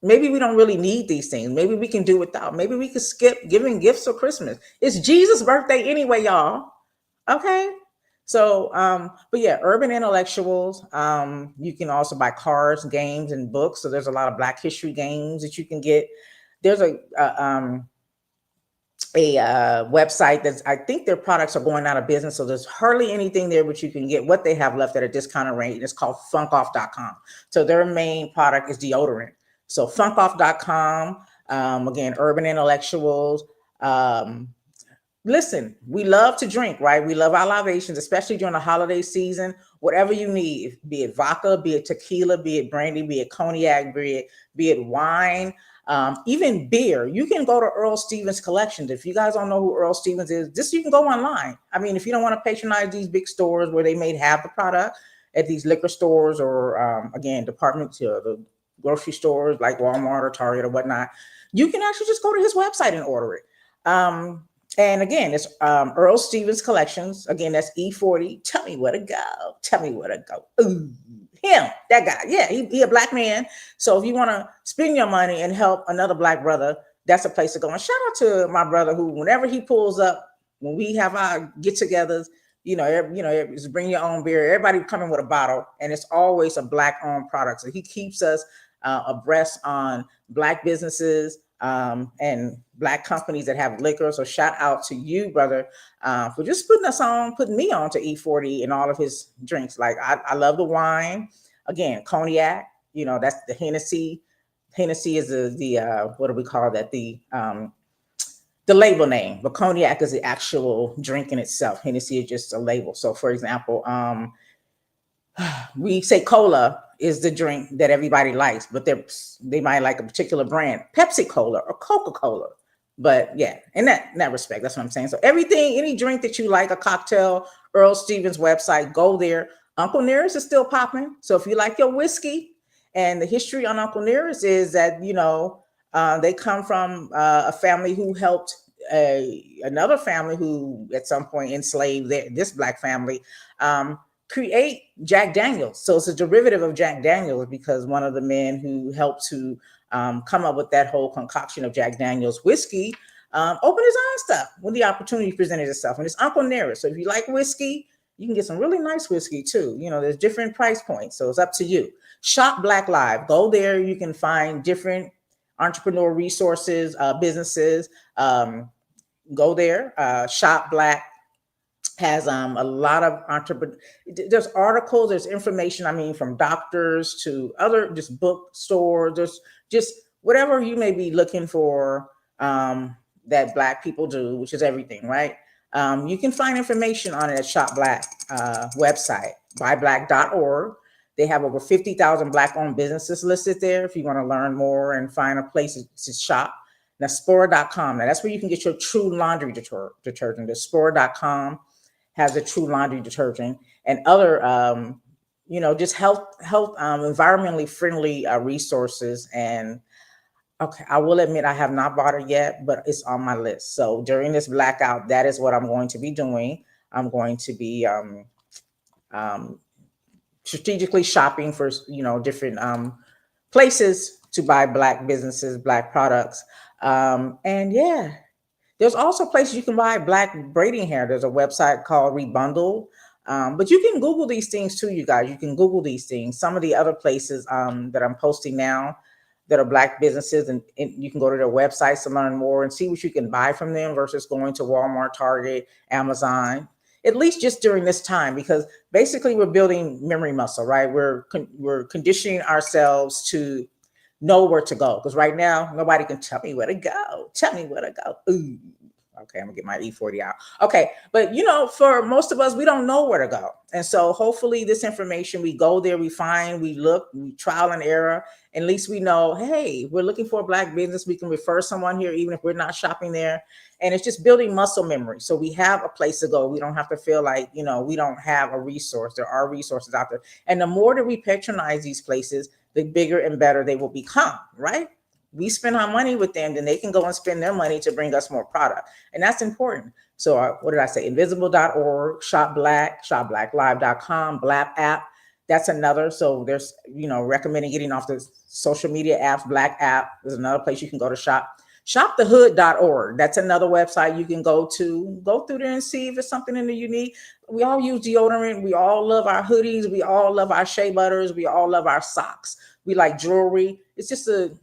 maybe we don't really need these things. Maybe we can do without. Maybe we could skip giving gifts for Christmas. It's Jesus' birthday anyway, y'all. Okay. So, but yeah, Urban Intellectuals. You can also buy cards, games, and books. So there's a lot of Black history games that you can get. There's a website that's, I think their products are going out of business. So there's hardly anything there, but you can get what they have left at a discounted rate. It's called funkoff.com. So their main product is deodorant. So funkoff.com, again, Urban Intellectuals. Listen, we love to drink, right? We love our libations, especially during the holiday season. Whatever you need, be it vodka, be it tequila, be it brandy, be it cognac, be it wine, even beer. You can go to Earl Stevens Collections. If you guys don't know who Earl Stevens is, you can go online. I mean, if you don't want to patronize these big stores where they may have the product at these liquor stores, or again, departments, the grocery stores like Walmart or Target or whatnot, you can actually just go to his website and order it. And again, it's Earl Stevens Collections. Again, that's E40. Tell me where to go. Tell me where to go. Ooh, him, that guy. Yeah, he a Black man. So if you want to spend your money and help another Black brother, that's a place to go. And shout out to my brother who, whenever he pulls up, when we have our get-togethers, just bring your own beer. Everybody coming with a bottle, and it's always a Black-owned product. So he keeps us abreast on Black businesses. and Black companies that have liquor. So shout out to you, brother, for just putting me on to E40 and all of his drinks. Like I love the wine. Again, cognac. You know, that's the Hennessy. Hennessy is the what do we call that? The label name, but cognac is the actual drink in itself. Hennessy is just a label. So, for example, we say cola is the drink that everybody likes, but they might like a particular brand, Pepsi Cola or Coca Cola. But yeah, in that respect, that's what I'm saying. So everything, any drink that you like, a cocktail, Earl Stevens website, go there. Uncle Nearest is still popping. So if you like your whiskey, and the history on Uncle Nearest is that they come from a family who helped another family who at some point enslaved this Black family. Create Jack Daniels. So it's a derivative of Jack Daniels because one of the men who helped to come up with that whole concoction of Jack Daniels whiskey opened his own stuff when the opportunity presented itself. And it's Uncle Nearest. So if you like whiskey, you can get some really nice whiskey too. There's different price points. So it's up to you. Shop Black Live. Go there. You can find different entrepreneur resources, businesses. Go there. Shop Black has a lot of entrepreneur. There's articles, there's information. I mean, from doctors to other just bookstores. There's just whatever you may be looking for that Black people do, which is everything, right? You can find information on it at Shop Black website, buyblack.org. They have over 50,000 Black-owned businesses listed there if you want to learn more and find a place to shop. Now, Spora.com. Now, that's where you can get your true laundry detergent. The Spora.com has a true laundry detergent and other, just health, environmentally friendly resources. And okay, I will admit I have not bought it yet, but it's on my list. So during this blackout, that is what I'm going to be doing. I'm going to be strategically shopping for different places to buy Black businesses, Black products, and yeah. There's also places you can buy Black braiding hair. There's a website called Rebundle. But you can Google these things too, you guys. You can Google these things. Some of the other places that I'm posting now that are Black businesses, and you can go to their websites to learn more and see what you can buy from them versus going to Walmart, Target, Amazon, at least just during this time, because basically we're building memory muscle, right? We're conditioning ourselves to know where to go. Because right now, nobody can tell me where to go. Tell me where to go. Ooh. Okay, I'm gonna get my E40 out. Okay, but for most of us, we don't know where to go. And so hopefully this information, we go there, we find, we look, we trial and error. At least we know, hey, we're looking for a Black business. We can refer someone here, even if we're not shopping there. And it's just building muscle memory. So we have a place to go. We don't have to feel like, we don't have a resource. There are resources out there. And the more that we patronize these places, the bigger and better they will become, right? We spend our money with them, then they can go and spend their money to bring us more product. And that's important. So what did I say? Invisible.org, Shop Black, shopblacklive.com, Black app. That's another. So there's, recommending getting off the social media apps. Black app is another place you can go to shop. Shopthehood.org. That's another website you can go through there and see if it's something in the unique. We all use deodorant. We all love our hoodies. We all love our shea butters. We all love our socks. We like jewelry. It's just a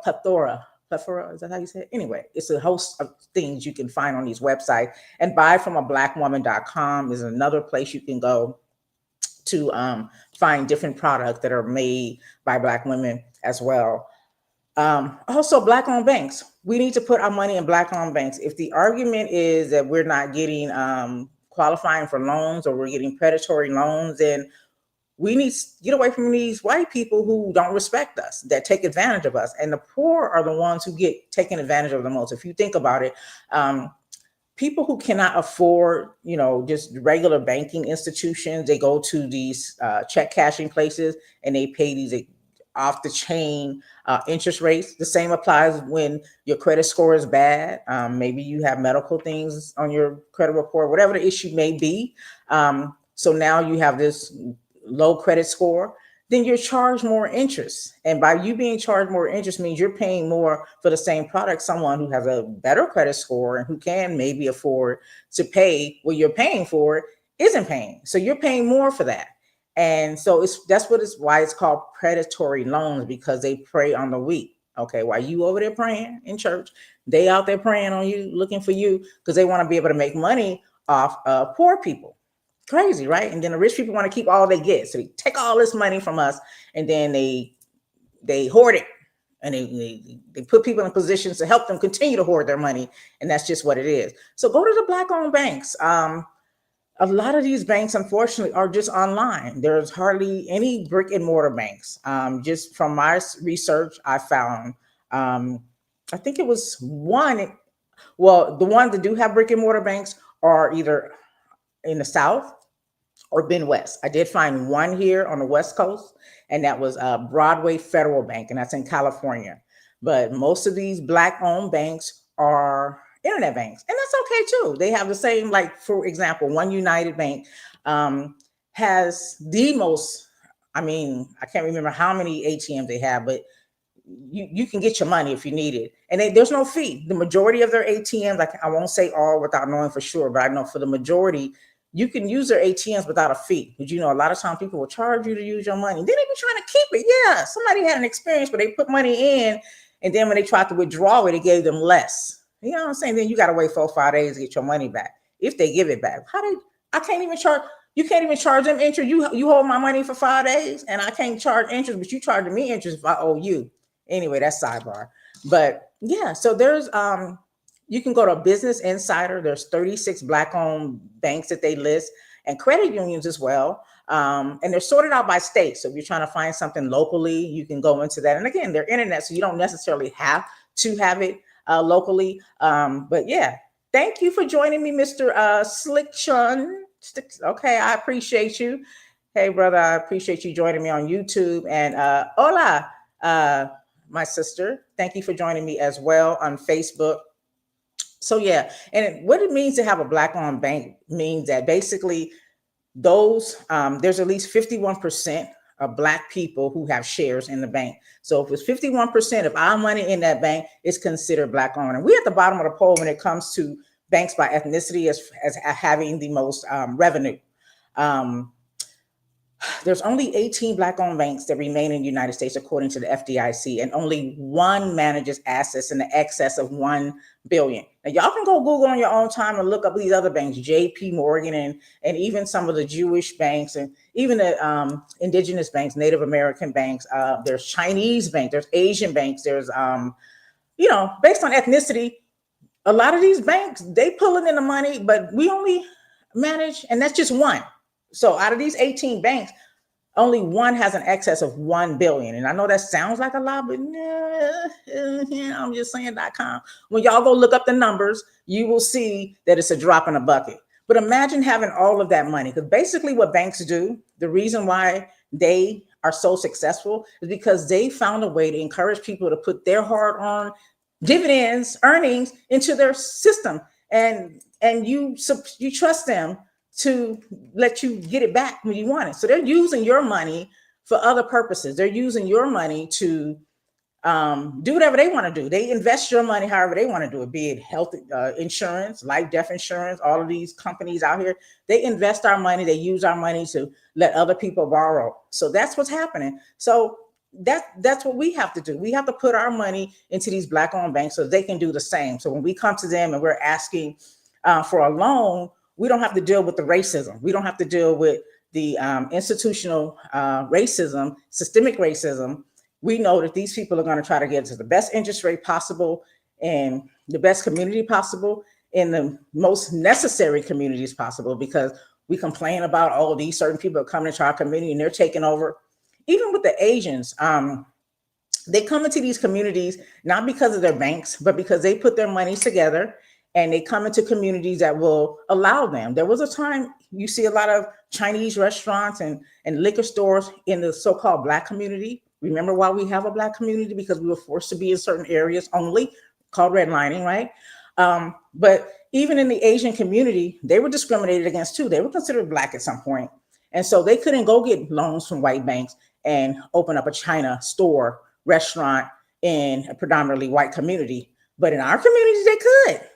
plethora. Is that how you say it? Anyway, it's a host of things you can find on these websites. And buyfromablackwoman.com is another place you can go to find different products that are made by Black women as well. Also, Black-owned banks. We need to put our money in Black-owned banks. If the argument is that we're not getting qualifying for loans or we're getting predatory loans, then we need to get away from these white people who don't respect us, that take advantage of us. And the poor are the ones who get taken advantage of the most. If you think about it, people who cannot afford, just regular banking institutions, they go to these check cashing places and they pay these off the chain interest rates. The same applies when your credit score is bad. Maybe you have medical things on your credit report, whatever the issue may be. So now you have this low credit score, then you're charged more interest. And by you being charged more interest means you're paying more for the same product. Someone who has a better credit score and who can maybe afford to pay what you're paying for isn't paying. So you're paying more for that. And so that's why it's called predatory loans, because they prey on the weak. Okay, while you over there praying in church, they out there praying on you, looking for you, because they want to be able to make money off poor people. Crazy, right? And then the rich people want to keep all they get, so they take all this money from us, and then they hoard it, and they put people in positions to help them continue to hoard their money, and that's just what it is. So go to the black-owned banks. A lot of these banks, unfortunately, are just online. There's hardly any brick and mortar banks. Just from my research, I found, I think it was one. Well, the ones that do have brick and mortar banks are either in the South or been west. I did find one here on the West Coast, and that was Broadway Federal Bank, and that's in California. But most of these black-owned banks are internet banks, and that's okay too. They have the same, like for example, One United Bank has the most. I mean, I can't remember how many ATMs they have, but you can get your money if you need it, and there's no fee. The majority of their ATMs, like I won't say all without knowing for sure, but I know for the majority, you can use their ATMs without a fee. Because a lot of times people will charge you to use your money. Then they be trying to keep it. Yeah, somebody had an experience where they put money in, and then when they tried to withdraw it, it gave them less. You know what I'm saying? Then you got to wait 4 or 5 days to get your money back if they give it back. I can't even charge. You can't even charge them interest. You hold my money for 5 days, and I can't charge interest, but you charging me interest if I owe you. Anyway, that's sidebar. But yeah, so there's you can go to Business Insider. There's 36 black-owned banks that they list, and credit unions as well. And they're sorted out by state. So if you're trying to find something locally, you can go into that. And again, they're internet, so you don't necessarily have to have it locally. But yeah, thank you for joining me, Mr. Slick Chun. Okay, I appreciate you. Hey, brother, I appreciate you joining me on YouTube. And hola, my sister. Thank you for joining me as well on Facebook. So yeah, and what it means to have a black-owned bank means that basically there's at least 51% of black people who have shares in the bank. So if it's 51% of our money in that bank, it's considered black-owned. And we're at the bottom of the poll when it comes to banks by ethnicity as having the most revenue. There's only 18 black-owned banks that remain in the United States, according to the FDIC, and only one manages assets in the excess of $1 billion. Now, y'all can go Google on your own time and look up these other banks, J.P. Morgan, and even some of the Jewish banks, and even the indigenous banks, Native American banks. There's Chinese banks, there's Asian banks, there's, based on ethnicity, a lot of these banks, they pulling in the money, but we only manage, and that's just one. So out of these 18 banks, only one has an excess of $1 billion. And I know that sounds like a lot, but I'm just saying.com. When y'all go look up the numbers, you will see that it's a drop in a bucket. But imagine having all of that money, because basically what banks do, the reason why they are so successful is because they found a way to encourage people to put their hard-earned dividends, earnings into their system. And you trust them to let you get it back when you want it. So they're using your money for other purposes. They're using your money to do whatever they want to do. They invest your money however they want to do it, be it health insurance, life, death insurance. All of these companies out here, they invest our money. They use our money to let other people borrow. So that's what's happening. So that's what we have to do. We have to put our money into these black-owned banks so they can do the same. So when we come to them and we're asking for a loan, we don't have to deal with the racism. We don't have to deal with the institutional racism, systemic racism. We know that these people are going to try to get to the best interest rate possible and the best community possible in the most necessary communities possible, because we complain about, oh, these certain people are coming into our community and they're taking over. Even with the Asians, they come into these communities not because of their banks, but because they put their money together and they come into communities that will allow them. There was a time you see a lot of Chinese restaurants and liquor stores in the so-called Black community. Remember why we have a Black community? Because we were forced to be in certain areas only, called redlining, right? But even in the Asian community, they were discriminated against too. They were considered Black at some point. And so they couldn't go get loans from white banks and open up a China store, restaurant in a predominantly white community. But in our communities,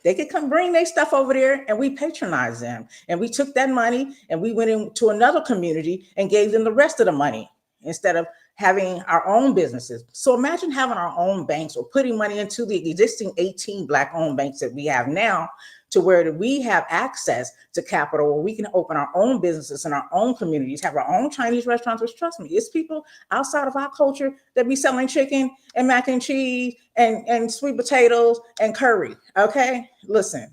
they could come bring their stuff over there and we patronized them. And we took that money and we went into another community and gave them the rest of the money instead of having our own businesses. So imagine having our own banks or putting money into the existing 18 Black owned banks that we have now, to where we have access to capital where we can open our own businesses in our own communities, have our own Chinese restaurants, which, trust me, it's people outside of our culture that be selling chicken and mac and cheese and sweet potatoes and curry. Okay. Listen.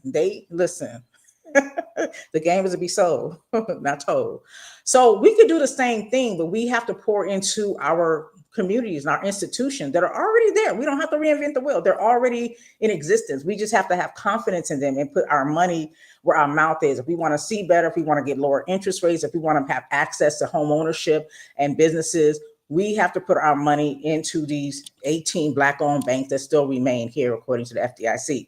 The game is to be sold, not told. So we could do the same thing, but we have to pour into our communities and our institutions that are already there. We don't have to reinvent the wheel. They're already in existence. We just have to have confidence in them and put our money where our mouth is. If we want to see better, if we want to get lower interest rates, if we want to have access to home ownership and businesses, we have to put our money into these 18 Black owned banks that still remain here, according to the FDIC.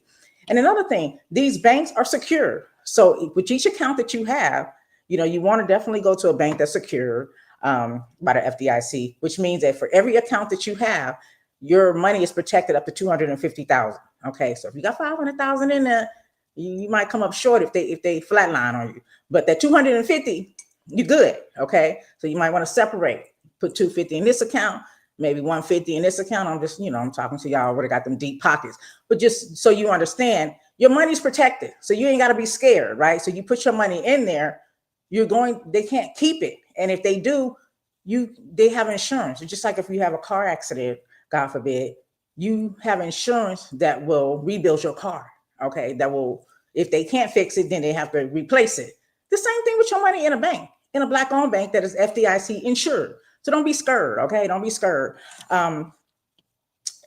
And another thing, these banks are secure. So with each account that you have, you want to definitely go to a bank that's secure by the FDIC, which means that for every account that you have, your money is protected up to 250,000. Okay, so if you got 500,000 in there, you might come up short if they flatline on you. But that 250, you're good. Okay, so you might want to separate. Put 250 in this account, maybe 150 in this account. I'm just, I'm talking to y'all already got them deep pockets. But just so you understand, your money's protected. So you ain't got to be scared, right? So you put your money in there, they can't keep it. And if they do, they have insurance. It's just like if you have a car accident, God forbid, you have insurance that will rebuild your car. Okay. That will, if they can't fix it, then they have to replace it. The same thing with your money in a bank, in a Black owned bank that is FDIC insured. So don't be scared. Okay. Don't be scared.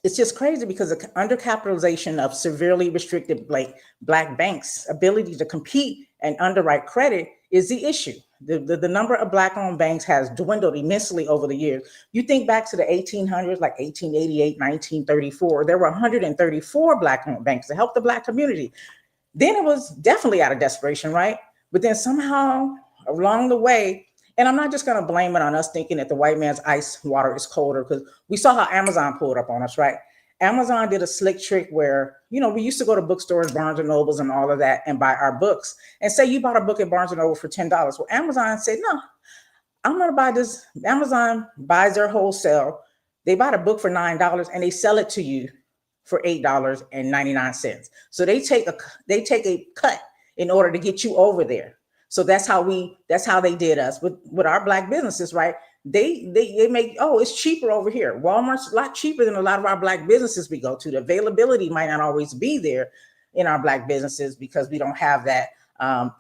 It's just crazy because the undercapitalization of severely restricted Black banks' ability to compete and underwrite credit is the issue. The number of Black owned banks has dwindled immensely over the years. You think back to the 1800s, like 1888, 1934, there were 134 Black owned banks to help the Black community. Then it was definitely out of desperation, right? But then somehow along the way, and I'm not just going to blame it on us thinking that the white man's ice water is colder, because we saw how Amazon pulled up on us, right? Amazon did a slick trick where, we used to go to bookstores, Barnes and Nobles and all of that, and buy our books. And say you bought a book at Barnes and Noble for $10. Well, Amazon said, no, I'm going to buy this. Amazon buys their wholesale. They buy the book for $9 and they sell it to you for $8.99. So they take a cut in order to get you over there. So that's how they did us with our Black businesses, right? They make, it's cheaper over here. Walmart's a lot cheaper than a lot of our Black businesses we go to. The availability might not always be there in our Black businesses because we don't have that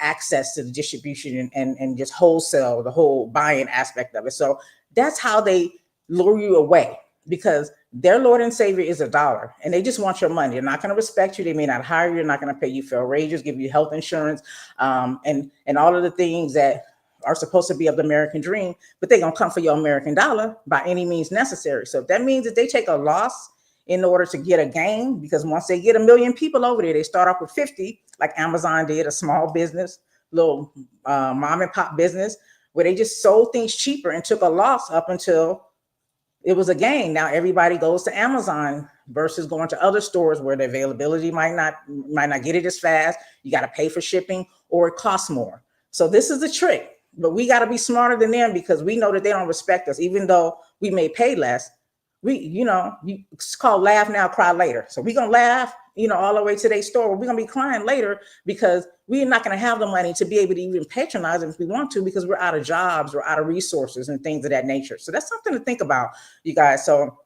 access to the distribution and just wholesale, the whole buying aspect of it. So that's how they lure you away, because their Lord and Savior is a dollar, and they just want your money. They're not going to respect you. They may not hire you. They're not going to pay you fair wages, give you health insurance, and all of the things that are supposed to be of the American dream, but they're going to come for your American dollar by any means necessary. So that means that they take a loss in order to get a gain, because once they get 1 million people over there, they start off with 50, like Amazon did, a small business, little mom and pop business, where they just sold things cheaper and took a loss up until it was a gain. Now everybody goes to Amazon versus going to other stores where the availability might not get it as fast. You got to pay for shipping, or it costs more. So this is the trick. But we got to be smarter than them, because we know that they don't respect us, even though we may pay less. It's called laugh now, cry later. So we're going to laugh, all the way to their store. We're going to be crying later because we're not going to have the money to be able to even patronize them if we want to, because we're out of jobs, we're out of resources and things of that nature. So that's something to think about, you guys. So,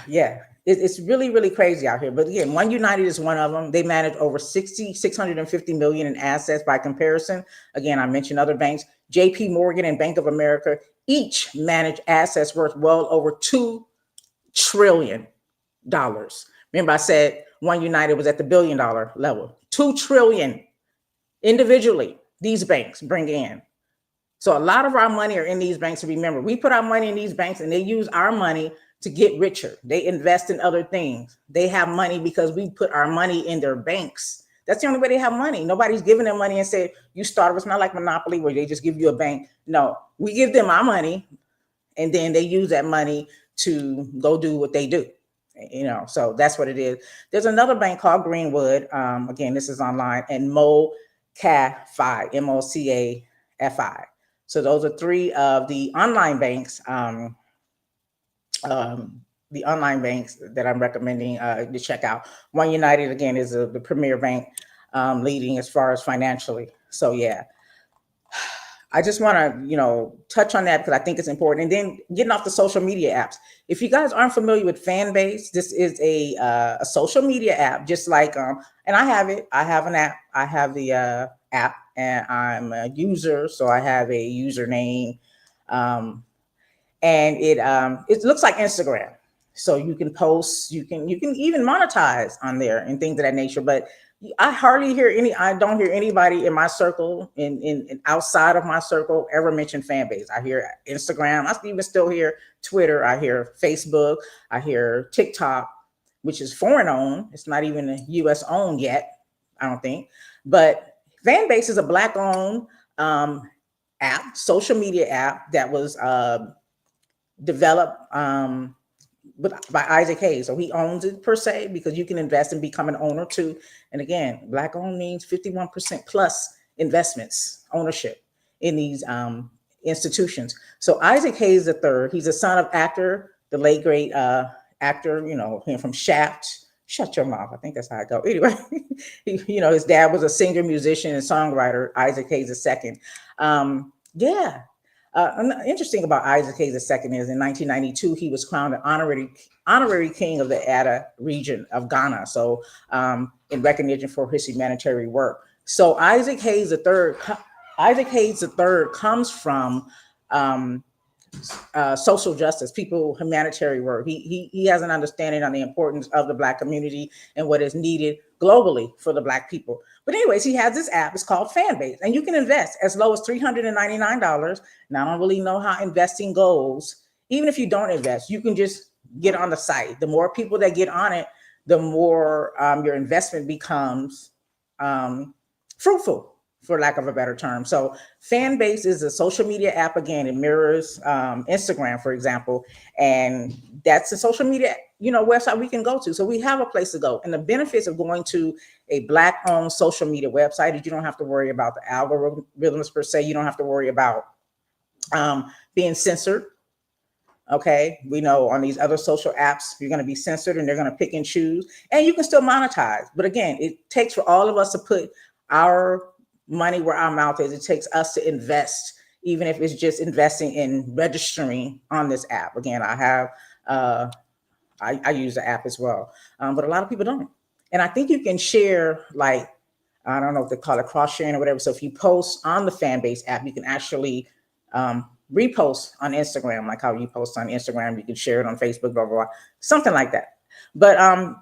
yeah, it's really, really crazy out here. But again, One United is one of them. They manage over 650 million in assets. By comparison, again, I mentioned other banks, JP Morgan and Bank of America, each manage assets worth well over $2 trillion. Remember, I said One United was at the $1 billion level. 2 trillion individually, these banks bring in. So a lot of our money are in these banks. Remember, we put our money in these banks and they use our money to get richer. They invest in other things. They have money because we put our money in their banks. That's the only way they have money. Nobody's giving them money and say, you start. It's not like Monopoly where they just give you a bank. No, we give them our money and then they use that money to go do what they do. So that's what it is. There's another bank called Greenwood. Again, this is online, and MoCaFi, MoCaFi. So those are three of the online banks that I'm recommending to check out. One United, again, is the premier bank, leading as far as financially. So yeah, I just want to, touch on that because I think it's important. And then getting off the social media apps. If you guys aren't familiar with Fanbase, this is a social media app, just like and I have it. I have an app. I have the app, and I'm a user, so I have a username. Um, and it looks like Instagram. So you can post, you can even monetize on there and things of that nature. But I don't hear anybody in my circle, in outside of my circle, ever mention Fanbase. I hear Instagram. I even still hear Twitter. I hear Facebook. I hear TikTok, which is foreign owned. It's not even a U.S. owned yet, I don't think. But Fanbase is a black owned app, social media app that was developed by Isaac Hayes. So he owns it per se, because you can invest and become an owner too. And again, black owned means 51% plus investments, ownership in these institutions. So Isaac Hayes III, he's a son of actor, the late great actor, him from Shaft. Shut your mouth. I think that's how I go. Anyway, his dad was a singer, musician, and songwriter, Isaac Hayes II. Yeah, interesting about Isaac Hayes II is in 1992 he was crowned an honorary king of the Ada region of Ghana. So in recognition for his humanitarian work. So Isaac Hayes III comes from um, social justice, people, humanitarian work. He has an understanding on the importance of the black community and what is needed globally for the black people. But anyways, he has this app. It's called Fanbase, and you can invest as low as $399. Now, I don't really know how investing goes. Even if you don't invest, you can just get on the site. The more people that get on it, the more your investment becomes fruitful, for lack of a better term. So Fanbase is a social media app. Again, it mirrors Instagram, for example, and that's a social media website we can go to. So we have a place to go. And the benefits of going to a black owned social media website is you don't have to worry about the algorithms per se. You don't have to worry about being censored. Okay, we know on these other social apps you're going to be censored and they're going to pick and choose, and you can still monetize. But again, it takes for all of us to put our money where our mouth is. It takes us to invest, even if it's just investing in registering on this app. Again, I have I use the app as well, but a lot of people don't. And I think you can share, like, I don't know if they call it cross sharing or whatever. So if you post on the Fanbase app, you can actually repost on Instagram, like how you post on Instagram. You can share it on Facebook, blah, blah, blah, something like that. But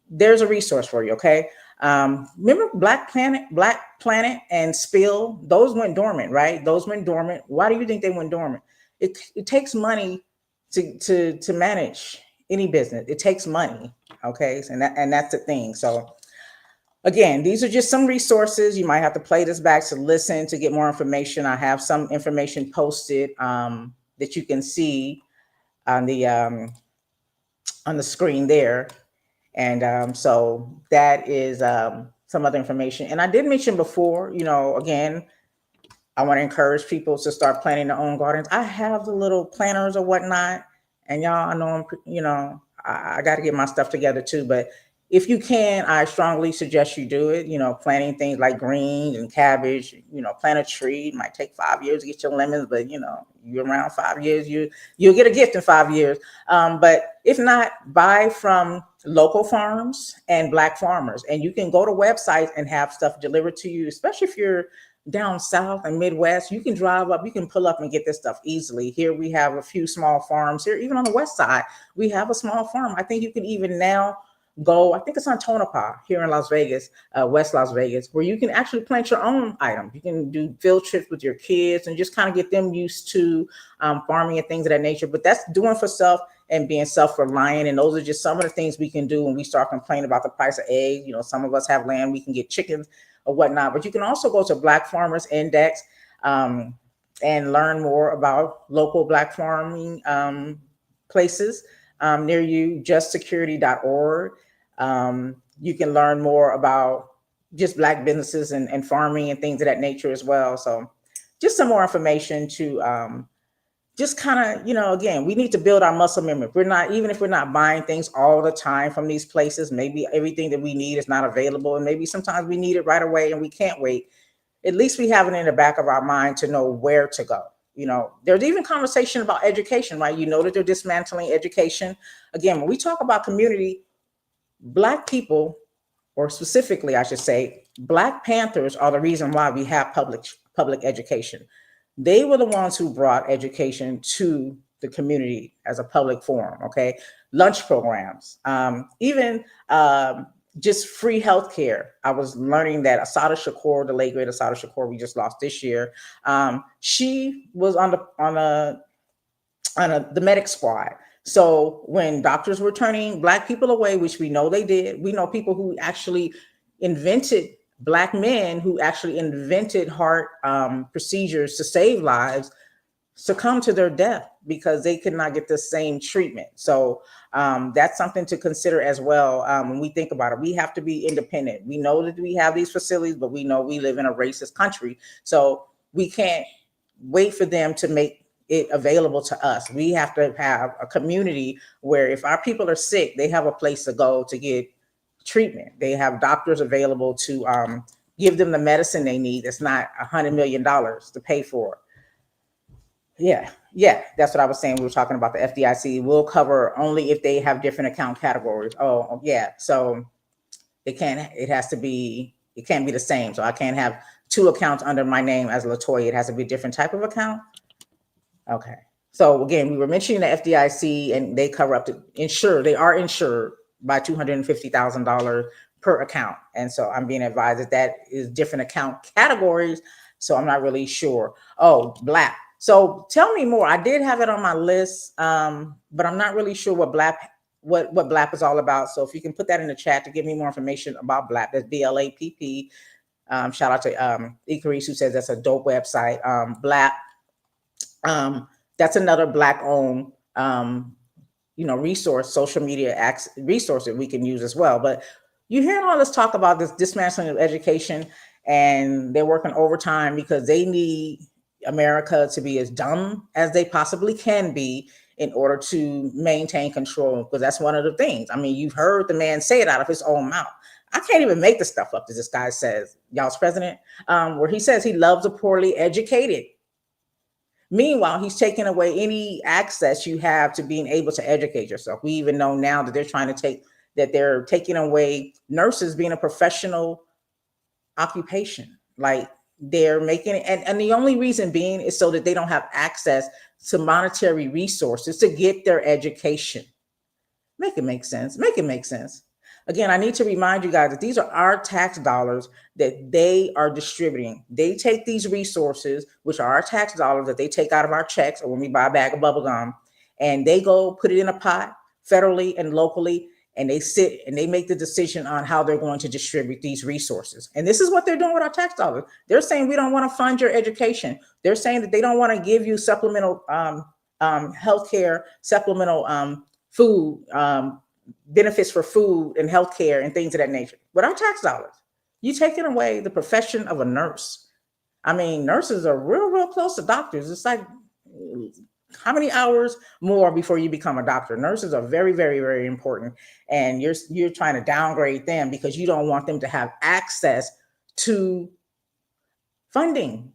there's a resource for you, okay? Remember Black Planet and Spill? Those went dormant, right? Those went dormant. Why do you think they went dormant? It takes money to manage any business. It takes money, okay? And that's the thing. So again, these are just some resources. You might have to play this back to listen to get more information. I have some information posted that you can see on the screen there. And so that is some other information. And I did mention before, again, I want to encourage people to start planting their own gardens. I have the little planters or whatnot, and y'all, I know I got to get my stuff together too. But if you can, I strongly suggest you do it. Planting things like greens and cabbage. Plant a tree. It might take 5 years to get your lemons, but you're around 5 years, you'll get a gift in 5 years. But if not, buy from local farms and black farmers, and you can go to websites and have stuff delivered to you, especially if you're down south and Midwest. You can drive up, you can pull up and get this stuff easily. Here we have a few small farms here, even on the west side. We have a small farm. I think you can even now go, I think it's on Tonopah here in Las Vegas, West Las Vegas, where you can actually plant your own items. You can do field trips with your kids and just kind of get them used to farming and things of that nature. But that's doing for self and being self-reliant. And those are just some of the things we can do when we start complaining about the price of eggs. Some of us have land, we can get chickens or whatnot. But you can also go to Black Farmers Index and learn more about local Black farming places near you, justsecurity.org. You can learn more about just Black businesses and farming and things of that nature as well. So just some more information to just kind of, again, we need to build our muscle memory. We're not, even if we're not buying things all the time from these places, maybe everything that we need is not available. And maybe sometimes we need it right away and we can't wait. At least we have it in the back of our mind to know where to go. There's even conversation about education, right? That they're dismantling education. Again, when we talk about community, Black people, or specifically, I should say, Black Panthers are the reason why we have public education. They were the ones who brought education to the community as a public forum. Okay, lunch programs, even just free healthcare. I was learning that Asada Shakur, the late great Asada Shakur, we just lost this year. She was on the medic squad. So when doctors were turning Black people away, which we know they did, we know people who actually invented, Black men who actually invented heart procedures to save lives, succumb to their death because they could not get the same treatment. So that's something to consider as well. When we think about it, we have to be independent. We know that we have these facilities, but we know we live in a racist country. So we can't wait for them to make it available to us. We have to have a community where if our people are sick, they have a place to go to get treatment. They have doctors available to give them the medicine they need. It's not $100 million to pay for. Yeah, that's what I was saying. We were talking about the FDIC will cover only if they have different account categories. Oh, yeah. So it can't be the same. So I can't have two accounts under my name as Latoya. It has to be a different type of account. Okay. So again, we were mentioning the FDIC, and they cover up to they are insured by $250,000 per account. And so I'm being advised that is different account categories. So I'm not really sure. Oh, Black. So tell me more. I did have it on my list, but I'm not really sure what Black is all about. So if you can put that in the chat to give me more information about Black, that's BLAPP. Shout out to Icarus, who says that's a dope website. Black. That's another Black-owned, resource, social media resource that we can use as well. But you hear all this talk about this dismantling of education, and they're working overtime because they need America to be as dumb as they possibly can be in order to maintain control. Because that's one of the things. I mean, you've heard the man say it out of his own mouth. I can't even make the stuff up that this guy says, y'all's president, where he says he loves the poorly educated. Meanwhile, he's taking away any access you have to being able to educate yourself. We even know now that they're taking away nurses being a professional occupation. Like they're making it, and the only reason being is so that they don't have access to monetary resources to get their education. Make it make sense. Again, I need to remind you guys that these are our tax dollars that they are distributing. They take these resources, which are our tax dollars that they take out of our checks or when we buy a bag of bubble gum, and they go put it in a pot federally and locally, and they sit and they make the decision on how they're going to distribute these resources. And this is what they're doing with our tax dollars. They're saying we don't want to fund your education. They're saying that they don't want to give you supplemental healthcare, supplemental food, benefits for food and healthcare and things of that nature. With our tax dollars, you taking away the profession of a nurse. I mean, nurses are real close to doctors. It's like how many hours more before you become a doctor? Nurses are very, very, very important. And you're trying to downgrade them because you don't want them to have access to funding,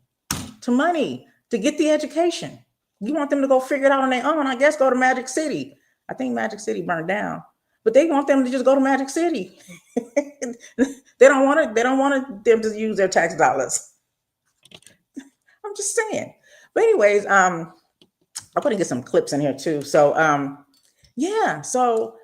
to money, to get the education. You want them to go figure it out on their own. I guess go to Magic City. I think Magic City burned down, but they want them to just go to Magic City. They don't want them to use their tax dollars. I'm just saying. But anyways, I'm going to get some clips in here too. So, so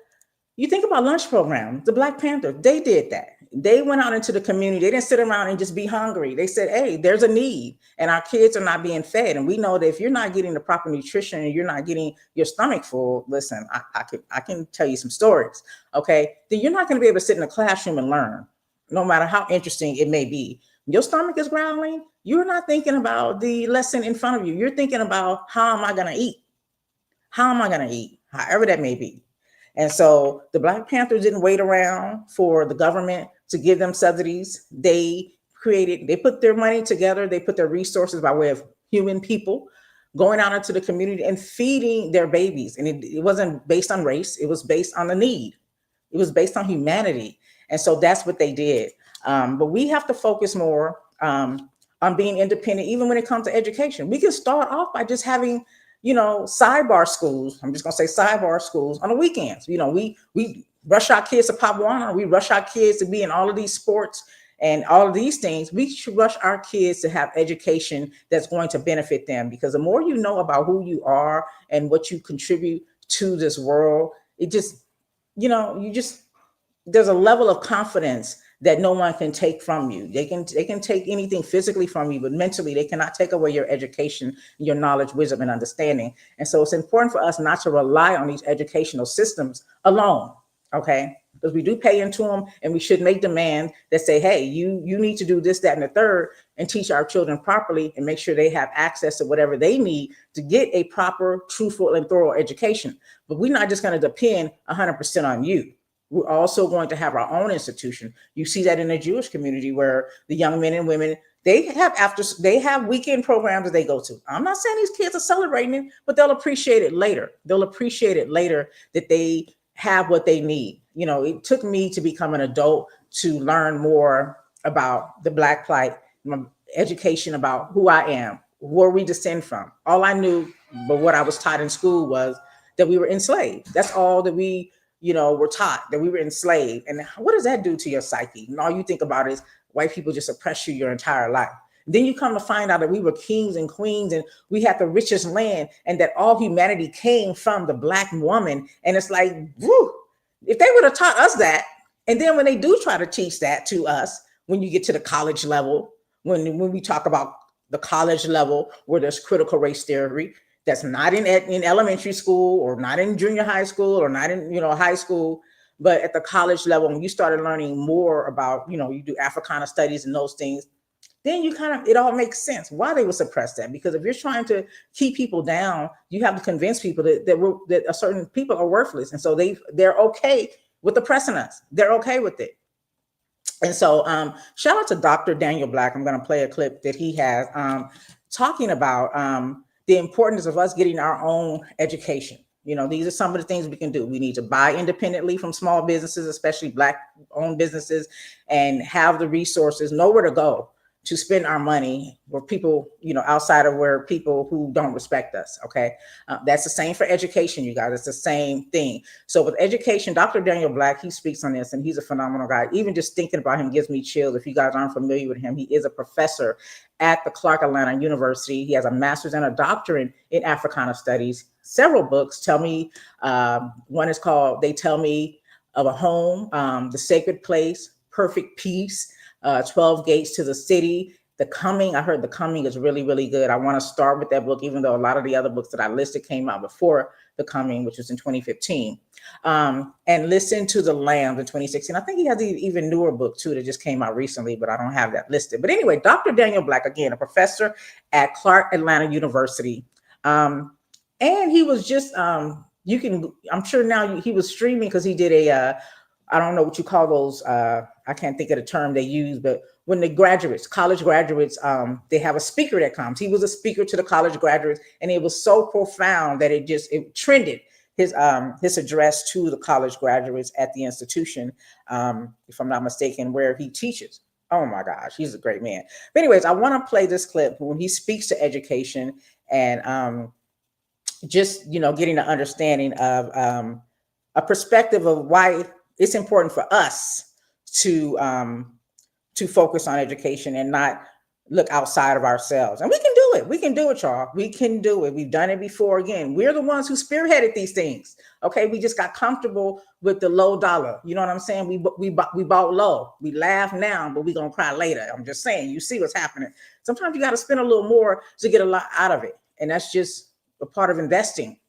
you think about lunch programs, the Black Panthers, they did that. They went out into the community. They didn't sit around and just be hungry. They said, hey, there's a need and our kids are not being fed. And we know that if you're not getting the proper nutrition and you're not getting your stomach full, listen, I can tell you some stories. Okay. Then you're not going to be able to sit in a classroom and learn, no matter how interesting it may be. Your stomach is growling. You're not thinking about the lesson in front of you. You're thinking about how am I going to eat? How am I going to eat? However that may be. And so the Black Panthers didn't wait around for the government to give them subsidies. They put their money together. They put their resources by way of human people going out into the community and feeding their babies. And it wasn't based on race, it was based on the need, it was based on humanity. And so that's what they did. But we have to focus more on being independent, even when it comes to education. We can start off by just having, sidebar schools. I'm just gonna say sidebar schools on the weekends. We rush our kids to Pop Warner, we rush our kids to be in all of these sports and all of these things. We should rush our kids to have education that's going to benefit them, because the more you know about who you are and what you contribute to this world, it just, you just, there's a level of confidence that no one can take from you. They can take anything physically from you, but mentally they cannot take away your education, your knowledge, wisdom, and understanding. And so it's important for us not to rely on these educational systems alone, okay? Because we do pay into them, and we should make demands that say, hey, you need to do this, that, and the third, and teach our children properly and make sure they have access to whatever they need to get a proper, truthful, and thorough education. But we're not just going to depend 100% on you. We're also going to have our own institution. You see that in the Jewish community, where the young men and women, they have weekend programs that they go to. I'm not saying these kids are celebrating it, but they'll appreciate it later. They'll appreciate it later that they have what they need. It took me to become an adult to learn more about the Black plight, education about who I am, where we descend from. All I knew, but what I was taught in school, was that we were enslaved. That's all that we were taught, that we were enslaved. And what does that do to your psyche? And all you think about is white people just oppress you your entire life. Then you come to find out that we were kings and queens, and we had the richest land, and that all humanity came from the Black woman. And it's like, whew, if they would have taught us that, and then when they do try to teach that to us, when you get to the college level, when we talk about the college level where there's critical race theory, that's not in elementary school, or not in junior high school, or not in high school, but at the college level, when you started learning more about, you do Africana studies and those things, then it all makes sense why they would suppress that. Because if you're trying to keep people down, you have to convince people that a certain people are worthless, and so they're okay with oppressing us. They're okay with it. And so shout out to Dr. Daniel Black. I'm going to play a clip that he has talking about the importance of us getting our own education. These are some of the things we can do. We need to buy independently from small businesses, especially Black owned businesses, and have the resources, know where to go to spend our money where people, outside of where people who don't respect us. Okay. That's the same for education, you guys. It's the same thing. So with education, Dr. Daniel Black, he speaks on this, and he's a phenomenal guy. Even just thinking about him gives me chills. If you guys aren't familiar with him, he is a professor at the Clark Atlanta University. He has a master's and a doctorate in Africana studies. Several books. One is called They Tell Me of a Home, The Sacred Place, Perfect Peace, 12 Gates to the City, The Coming. I heard The Coming is really, really good. I want to start with that book, even though a lot of the other books that I listed came out before The Coming, which was in 2015. And Listen to the Lambs in 2016. I think he has an even newer book too that just came out recently, but I don't have that listed. But anyway, Dr. Daniel Black, again, a professor at Clark Atlanta University. And he was just, I'm sure now he was streaming, because he did I don't know what you call those. I can't think of the term they use, but when the college graduates, they have a speaker that comes. He was a speaker to the college graduates, and it was so profound that it trended his address to the college graduates at the institution, if I'm not mistaken, where he teaches. Oh my gosh, he's a great man. But anyways, I want to play this clip when he speaks to education, and just getting an understanding of a perspective of why it's important for us to focus on education and not look outside of ourselves. And we can do it. We can do it, y'all. We can do it. We've done it before. Again, we're the ones who spearheaded these things. Okay, we just got comfortable with the low dollar. You know what I'm saying? We bought low. We laugh now, but we're gonna cry later. I'm just saying. You see what's happening. Sometimes you got to spend a little more to get a lot out of it, and that's just a part of investing.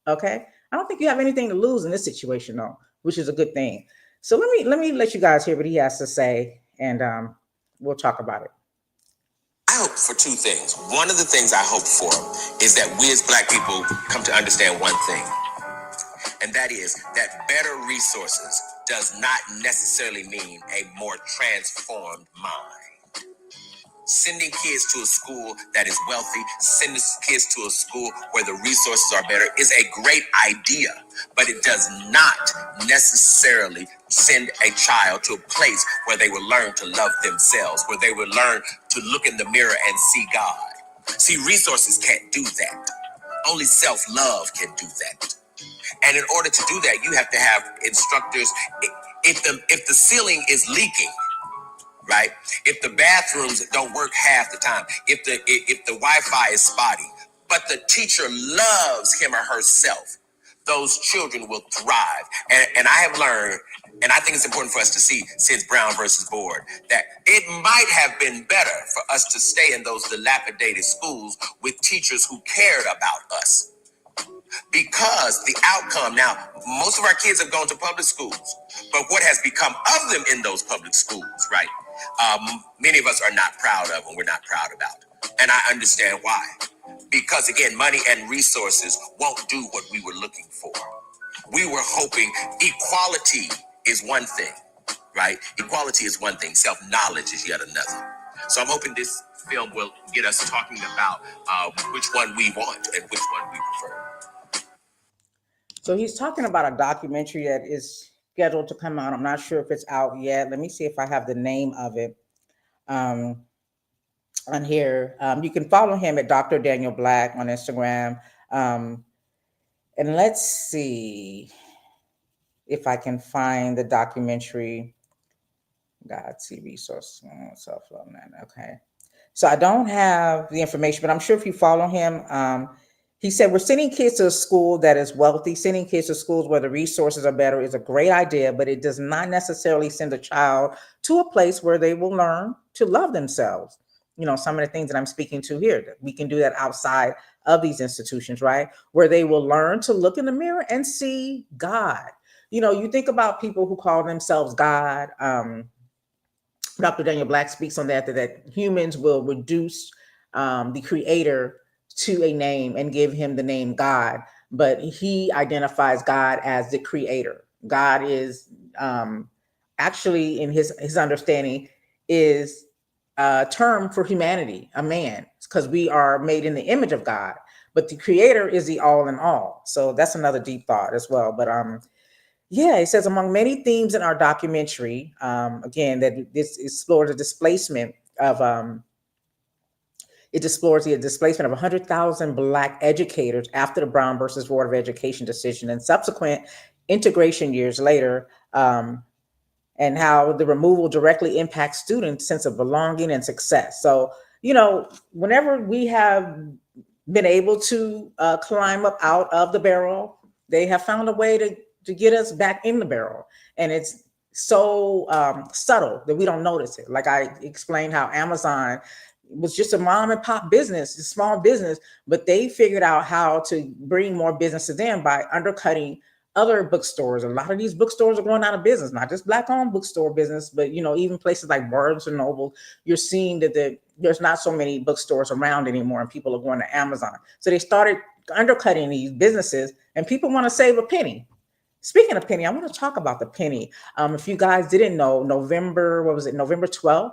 Okay. I don't think you have anything to lose in this situation, though, which is a good thing. So let me let you guys hear what he has to say, and we'll talk about it. I hope for two things. One of the things I hope for is that we as Black people come to understand one thing, and that is that better resources does not necessarily mean a more transformed mind. Sending kids to a school that is wealthy, sending kids to a school where the resources are better is a great idea, but it does not necessarily send a child to a place where they will learn to love themselves, where they will learn to look in the mirror and see God. See, resources can't do that. Only self-love can do that. And in order to do that, you have to have instructors. If the ceiling is leaking, right? If the bathrooms don't work half the time, if the Wi-Fi is spotty, but the teacher loves him or herself, those children will thrive. And I have learned, and I think it's important for us to see since Brown versus Board, that it might have been better for us to stay in those dilapidated schools with teachers who cared about us, because the outcome now, most of our kids have gone to public schools, but what has become of them in those public schools, right? Many of us are not proud of, and we're not proud about, and I understand why. Because again, money and resources won't do what we were looking for. We were hoping equality is one thing, right? Equality is one thing, self-knowledge is yet another. So I'm hoping this film will get us talking about which one we want and which one we prefer. So he's talking about a documentary that is scheduled to come out. I'm not sure if it's out yet. Let me see if I have the name of it um, on here. You can follow him at Dr. Daniel Black on Instagram. And let's see if I can find the documentary. God, see resource, self-love, man. Okay. So I don't have the information, but I'm sure if you follow him, he said, we're sending kids to a school that is wealthy. Sending kids to schools where the resources are better is a great idea, but it does not necessarily send a child to a place where they will learn to love themselves. You know, some of the things that I'm speaking to here, we can do that outside of these institutions, right? Where they will learn to look in the mirror and see God. You know, you think about people who call themselves God. Dr. Daniel Black speaks on that humans will reduce the creator to a name and give him the name God, but he identifies God as the creator. God is actually, in his understanding, is a term for humanity, a man, because we are made in the image of God, but the creator is the all in all. So that's another deep thought as well. But yeah, it says among many themes in our documentary, again, that this explores the displacement of, it explores the displacement of 100,000 Black educators after the Brown versus Board of Education decision and subsequent integration years later, and how the removal directly impacts students' sense of belonging and success. So, you know, whenever we have been able to climb up out of the barrel, they have found a way to get us back in the barrel. And it's so subtle that we don't notice it. Like I explained how Amazon was just a mom and pop business, a small business, but they figured out how to bring more business to them by undercutting other bookstores. A lot of these bookstores are going out of business, not just Black owned bookstore business, but you know, even places like Barnes and Noble, you're seeing that there's not so many bookstores around anymore and people are going to Amazon. So they started undercutting these businesses and people want to save a penny. Speaking of penny, I want to talk about the penny. If you guys didn't know, November 12th,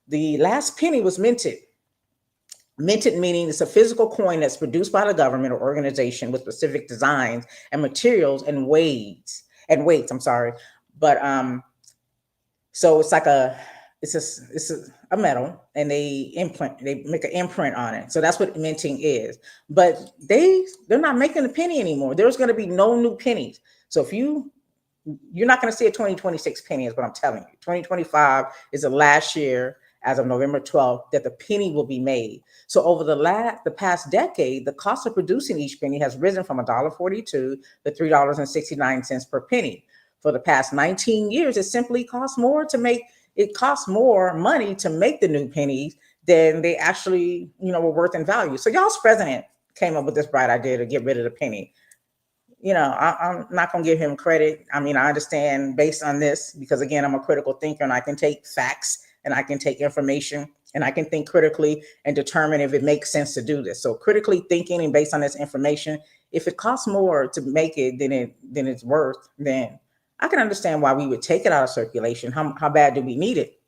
the last penny was minted. Minted meaning it's a physical coin that's produced by the government or organization with specific designs and materials and weights. I'm sorry, but so it's like a metal, and they make an imprint on it. So that's what minting is. But they're not making a penny anymore. There's going to be no new pennies. So if you're not going to see a 2026 penny, is what I'm telling you. 2025 is the last year, as of November 12th, that the penny will be made. So over the past decade, the cost of producing each penny has risen from $1.42 to $3.69 per penny. For the past 19 years, it costs more money to make the new pennies than they actually, were worth in value. So y'all's president came up with this bright idea to get rid of the penny. I'm not going to give him credit. I mean, I understand based on this, because again, I'm a critical thinker and I can take facts and I can take information and I can think critically and determine if it makes sense to do this. So critically thinking and based on this information, if it costs more to make it than it's worth, then I can understand why we would take it out of circulation. How bad do we need it?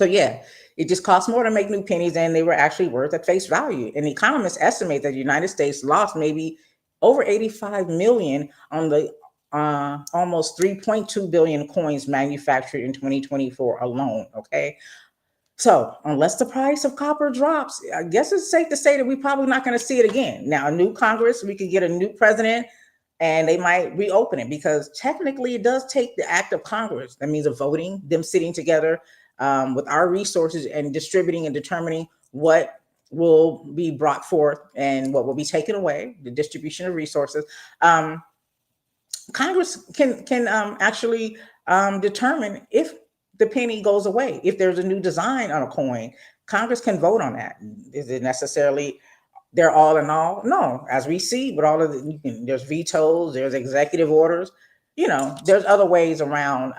So yeah, it just cost more to make new pennies than they were actually worth at face value. And economists estimate that the United States lost maybe over 85 million on the almost 3.2 billion coins manufactured in 2024 alone. Okay. So, unless the price of copper drops, I guess it's safe to say that we're probably not going to see it again. Now, a new Congress, we could get a new president and they might reopen it because technically it does take the act of Congress. That means of voting, them sitting together with our resources and distributing and determining what will be brought forth and what will be taken away, the distribution of resources. Um, Congress can actually determine if the penny goes away. If there's a new design on a coin, Congress can vote on that. Is it necessarily they're all in all? No, as we see with all of there's vetoes, there's executive orders. There's other ways around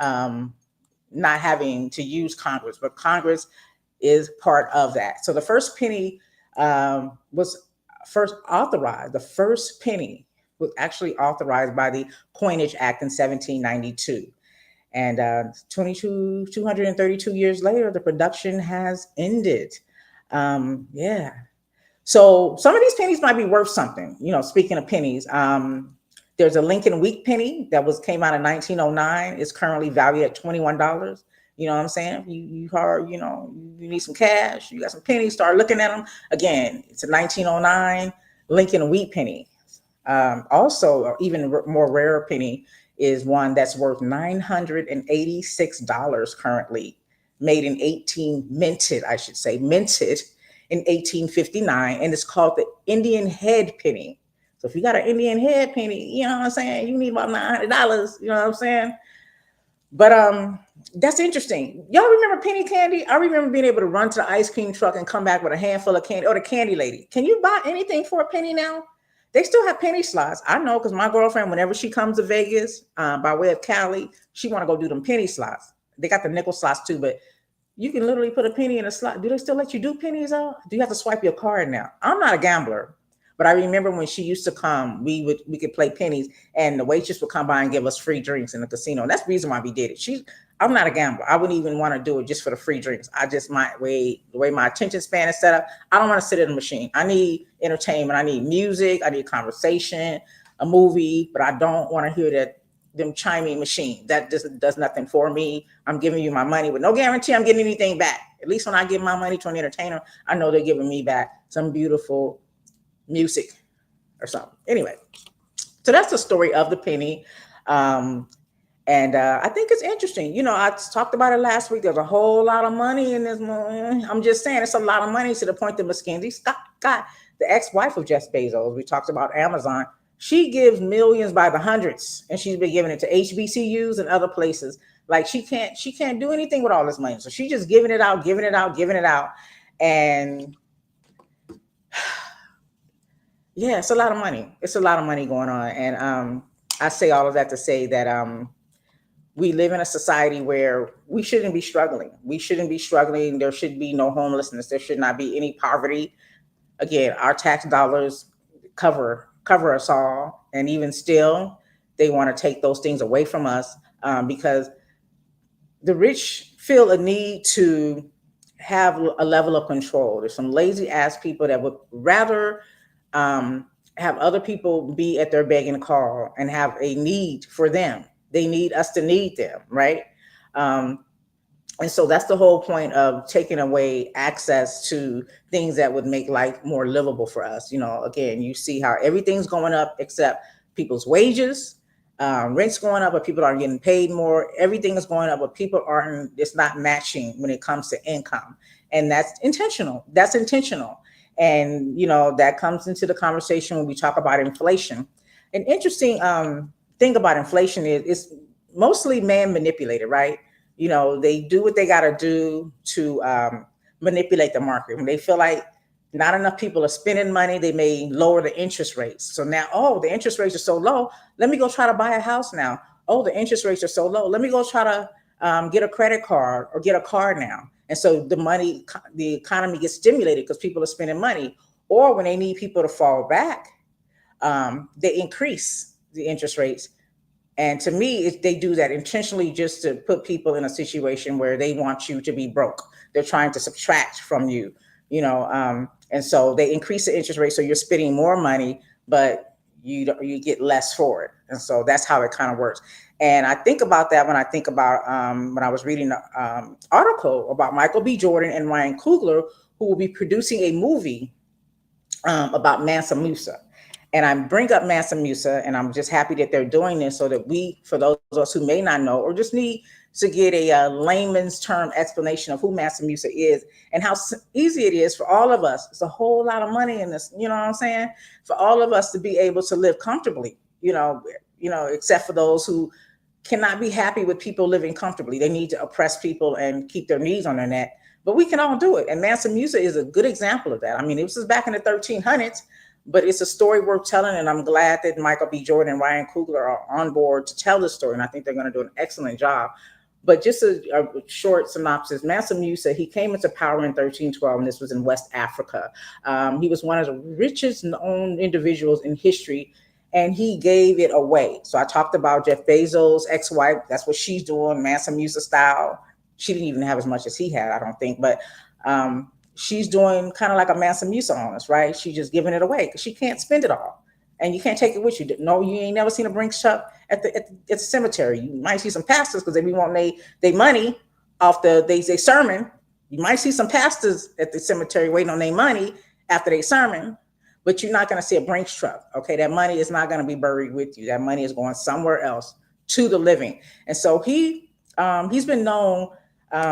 not having to use Congress, but Congress is part of that. So the first penny was first authorized. The first penny was actually authorized by the Coinage Act in 1792. And 232 years later, the production has ended. Yeah, so some of these pennies might be worth something. Speaking of pennies, there's a Lincoln Week penny that was came out in 1909. It's currently valued at $21. You know what I'm saying? You heard, you need some cash. You got some pennies. Start looking at them again. It's a 1909 Lincoln Wheat penny. Also, even more rare penny is one that's worth $986 currently, made in 18 minted, I should say, minted in 1859, and it's called the Indian head penny. So if you got an Indian head penny, you know what I'm saying, you need about $900. You know what I'm saying? But that's interesting. Y'all remember penny candy? I remember being able to run to the ice cream truck and come back with a handful of candy, or the candy lady. Can you buy anything for a penny now? They still have penny slots. I know because my girlfriend, whenever she comes to Vegas by way of Cali, she want to go do them penny slots. They got the nickel slots too, but you can literally put a penny in a slot. Do they still let you do pennies out? Do you have to swipe your card now? I'm not a gambler, but I remember when she used to come, we could play pennies, and the waitress would come by and give us free drinks in the casino. And that's the reason why we did it. I'm not a gambler. I wouldn't even want to do it just for the free drinks. I just the way my attention span is set up, I don't want to sit at a machine. I need entertainment. I need music. I need conversation, a movie, but I don't want to hear that them chiming machine. That does nothing for me. I'm giving you my money with no guarantee I'm getting anything back. At least when I give my money to an entertainer, I know they're giving me back some beautiful music or something. Anyway, so that's the story of the penny. And I think it's interesting. I talked about it last week. There's a whole lot of money in this. I'm just saying, it's a lot of money to the point that Mackenzie Scott, the ex-wife of Jeff Bezos, we talked about Amazon. She gives millions by the hundreds, and she's been giving it to HBCUs and other places. Like she can't do anything with all this money, so she's just giving it out, giving it out, giving it out, and yeah, it's a lot of money. It's a lot of money going on, and I say all of that to say that we live in a society where we shouldn't be struggling. We shouldn't be struggling. There should be no homelessness. There should not be any poverty. Again, our tax dollars cover us all, and even still, they want to take those things away from us because the rich feel a need to have a level of control. There's some lazy ass people that would rather have other people be at their beck and call and have a need for them. They need us to need them, right? Um, and so that's the whole point of taking away access to things that would make life more livable for us. Again, you see how everything's going up except people's wages, rent's going up, but people aren't getting paid more. Everything is going up, but people aren't. It's not matching when it comes to income, and that's intentional. That's intentional, and that comes into the conversation when we talk about inflation. An interesting thing about inflation is it's mostly man manipulated, right? They do what they got to do to manipulate the market. When they feel like not enough people are spending money, they may lower the interest rates. So now, oh, the interest rates are so low. Let me go try to buy a house now. Oh, the interest rates are so low. Let me go try to get a credit card or get a car now. And so the economy gets stimulated because people are spending money. Or when they need people to fall back, they increase the interest rates. And to me, they do that intentionally just to put people in a situation where they want you to be broke. they're trying to subtract from you, and so they increase the interest rate, so you're spending more money, but you get less for it, and so that's how it kind of works. And I think about that when I think about when I was reading the article about Michael B. Jordan and Ryan Coogler, who will be producing a movie about Mansa Musa. And I bring up Mansa Musa, and I'm just happy that they're doing this so that we, for those of us who may not know or just need to get a layman's term explanation of who Mansa Musa is and how easy it is for all of us. It's a whole lot of money in this, you know what I'm saying? For all of us to be able to live comfortably, except for those who cannot be happy with people living comfortably. They need to oppress people and keep their knees on their neck. But we can all do it. And Mansa Musa is a good example of that. I mean, it was back in the 1300s, but it's a story worth telling. And I'm glad that Michael B. Jordan and Ryan Coogler are on board to tell this story. And I think they're going to do an excellent job. But just a short synopsis, Mansa Musa, he came into power in 1312, and this was in West Africa. He was one of the richest known individuals in history, and he gave it away. So I talked about Jeff Bezos' ex-wife. That's what she's doing, Mansa Musa style. She didn't even have as much as he had, I don't think, but she's doing kind of like a Mansa Musa on us, right? She's just giving it away because she can't spend it all, and you can't take it with you. No, you ain't never seen a Brinks truck at the cemetery. You might see some pastors because they be wanting they money off they sermon. You might see some pastors at the cemetery waiting on their money after they sermon, but you're not going to see a Brinks truck. Okay, that money is not going to be buried with you. That money is going somewhere else to the living. And so he's been known.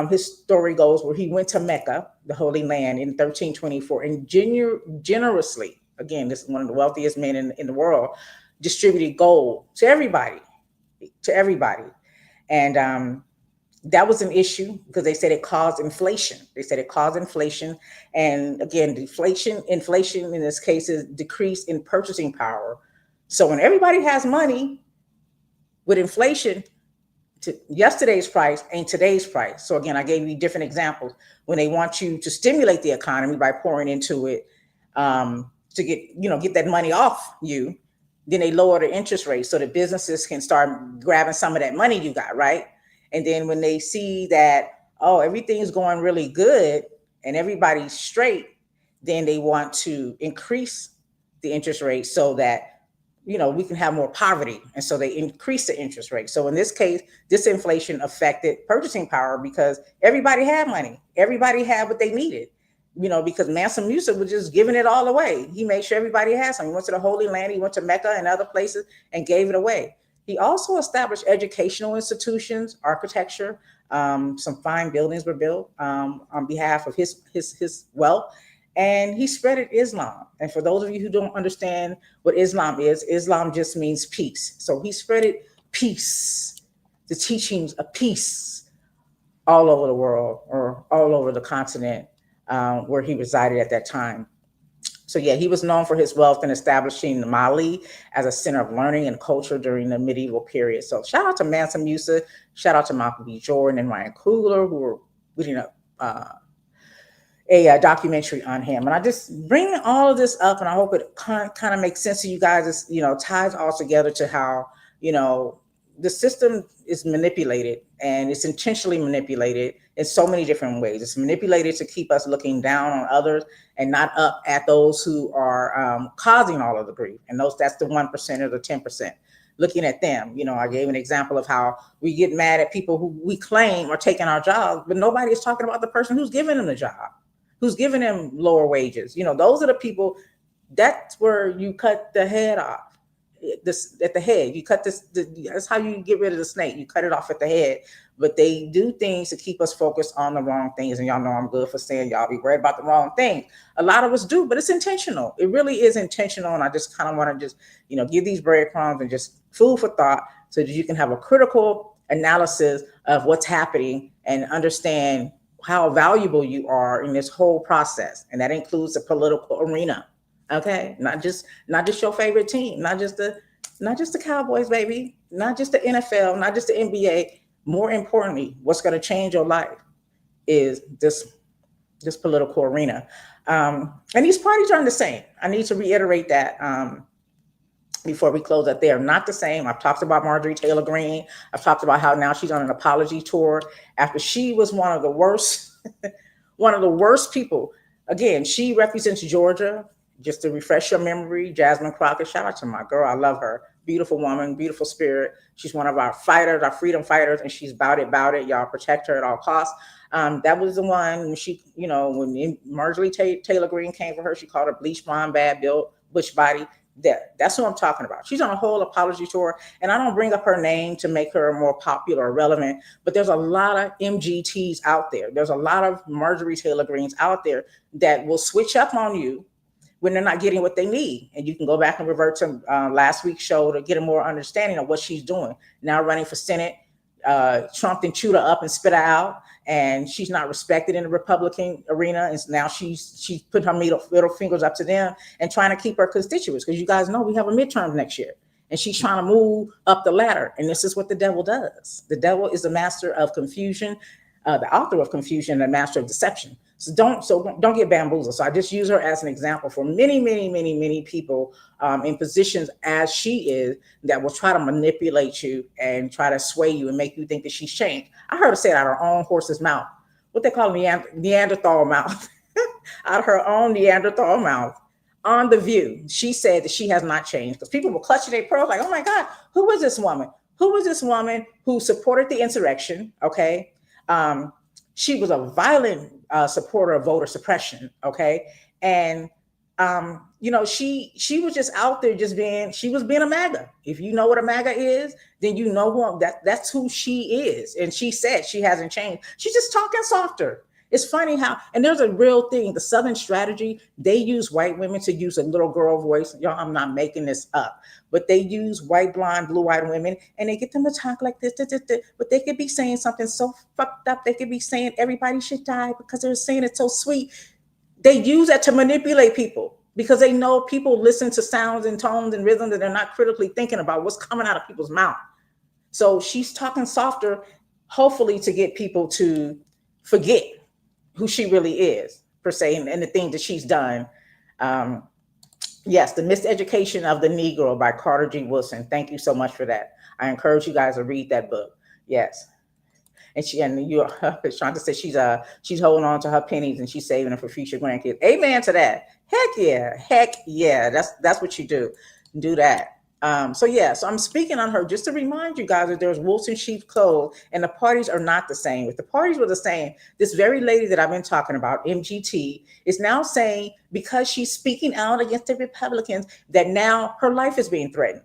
His story goes where he went to Mecca, the Holy Land, in 1324, and generously, again, this is one of the wealthiest men in the world, distributed gold to everybody, and that was an issue because they said it caused inflation. And again, inflation in this case is decrease in purchasing power. So when everybody has money, with inflation, to yesterday's price ain't today's price. So again, I gave you different examples when they want you to stimulate the economy by pouring into it to get that money off you. Then they lower the interest rate so that businesses can start grabbing some of that money you got, right? And then when they see that, oh, everything's going really good and everybody's straight, then they want to increase the interest rate so that we can have more poverty. And so they increase the interest rate. So in this case, this inflation affected purchasing power because everybody had money. Everybody had what they needed, because Mansa Musa was just giving it all away. He made sure everybody had something. He went to the Holy Land, he went to Mecca and other places and gave it away. He also established educational institutions, architecture. Some fine buildings were built on behalf of his wealth. And he spreaded Islam. And for those of you who don't understand what Islam is, Islam just means peace. So he spreaded peace, the teachings of peace all over the world or all over the continent where he resided at that time. So yeah, he was known for his wealth in establishing Mali as a center of learning and culture during the medieval period. So shout out to Mansa Musa, shout out to Michael B. Jordan and Ryan Coogler, who were reading up a documentary on him. And I just bring all of this up, and I hope it kind of makes sense to you guys. It's, ties all together to how, the system is manipulated, and it's intentionally manipulated in so many different ways. It's manipulated to keep us looking down on others and not up at those who are causing all of the grief. And that's the 1% or the 10%. Looking at them, I gave an example of how we get mad at people who we claim are taking our jobs, but nobody is talking about the person who's giving them the job, who's giving them lower wages. Those are the people. That's where you cut the head off. At the head, you cut this. That's how you get rid of the snake. You cut it off at the head. But they do things to keep us focused on the wrong things. And y'all know I'm good for saying y'all be worried about the wrong thing. A lot of us do, but it's intentional. It really is intentional. And I just kind of want to just, give these breadcrumbs and just food for thought so that you can have a critical analysis of what's happening and understand how valuable you are in this whole process. And that includes the political arena. Okay, not just your favorite team, not just the Cowboys, baby, not just the NFL, not just the NBA. More importantly, what's going to change your life is this political arena. And these parties aren't the same. I need to reiterate that before we close that. They are not the same. I've talked about Marjorie Taylor Greene. I've talked about how now she's on an apology tour after she was one of the worst one of the worst people. Again, she represents Georgia. Just to refresh your memory, Jasmine Crockett. Shout out to my girl. I love her. Beautiful woman, beautiful spirit. She's one of our fighters, our freedom fighters, and she's about it. Y'all protect her at all costs. That was the one when she, when Marjorie Taylor Greene came for her, she called her bleach blonde, bad built, butch body. That's who I'm talking about. She's on a whole apology tour, and I don't bring up her name to make her more popular or relevant, but there's a lot of MGTs out there. There's a lot of Marjorie Taylor Greenes out there that will switch up on you when they're not getting what they need. And you can go back and revert to last week's show to get a more understanding of what she's doing. Now running for Senate, Trump then chewed her up and spit her out, and she's not respected in the Republican arena. And now she's put her middle fingers up to them and trying to keep her constituents, because you guys know we have a midterm next year. And she's trying to move up the ladder. And this is what the devil does. The devil is the master of confusion, the author of confusion, and the master of deception. So don't get bamboozled. So I just use her as an example for many people in positions as she is, that will try to manipulate you and try to sway you and make you think that she's changed. I heard her say it out of her own horse's mouth, what they call Neanderthal mouth, out of her own Neanderthal mouth. On The View, she said that she has not changed, because people were clutching their pearls like, oh my God, who is this woman? Who is this woman who supported the insurrection? Okay. She was a violent supporter of voter suppression. Okay. And, she was just out there she was being a MAGA. If you know what a MAGA is, then you know that's who she is. And she said she hasn't changed. She's just talking softer. It's funny how, and there's a real thing, the Southern strategy, they use white women to use a little girl voice. Y'all, I'm not making this up, but they use white, blonde, blue-eyed women, and they get them to talk like this, but they could be saying something so fucked up. They could be saying everybody should die because they're saying it so sweet. They use that to manipulate people, because they know people listen to sounds and tones and rhythms that they're not critically thinking about what's coming out of people's mouth. So she's talking softer, hopefully to get people to forget who she really is, per se, and the things that she's done. Yes, The Miseducation of the Negro by Carter G. Woodson. Thank you so much for that. I encourage you guys to read that book. Yes. And you are trying to say she's holding on to her pennies and she's saving them for future grandkids. Amen to that. Heck yeah. That's what you do. Do that. So I'm speaking on her just to remind you guys that there's wolves in sheep's clothes, and the parties are not the same. If the parties were the same, this very lady that I've been talking about, MGT, is now saying, because she's speaking out against the Republicans, that now her life is being threatened.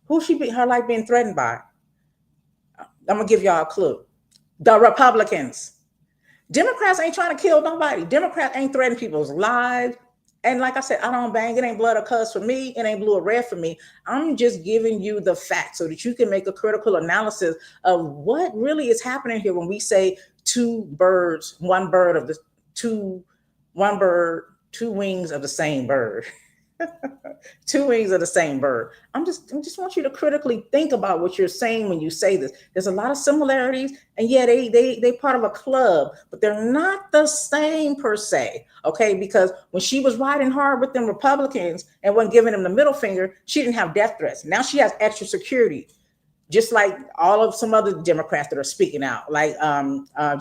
Her life being threatened by? I'm gonna give y'all a clue. The Republicans. Democrats ain't trying to kill nobody. Democrats ain't threatening people's lives. And like I said, I don't bang. It ain't blood or cuss for me. It ain't blue or red for me. I'm just giving you the facts so that you can make a critical analysis of what really is happening here when we say two wings of the same bird. Two wings of the same bird. I just want you to critically think about what you're saying when you say this. There's a lot of similarities, and yeah, they part of a club, but they're not the same per se. Okay, because when she was riding hard with them Republicans and wasn't giving them the middle finger, she didn't have death threats. Now she has extra security, just like all of some other Democrats that are speaking out, like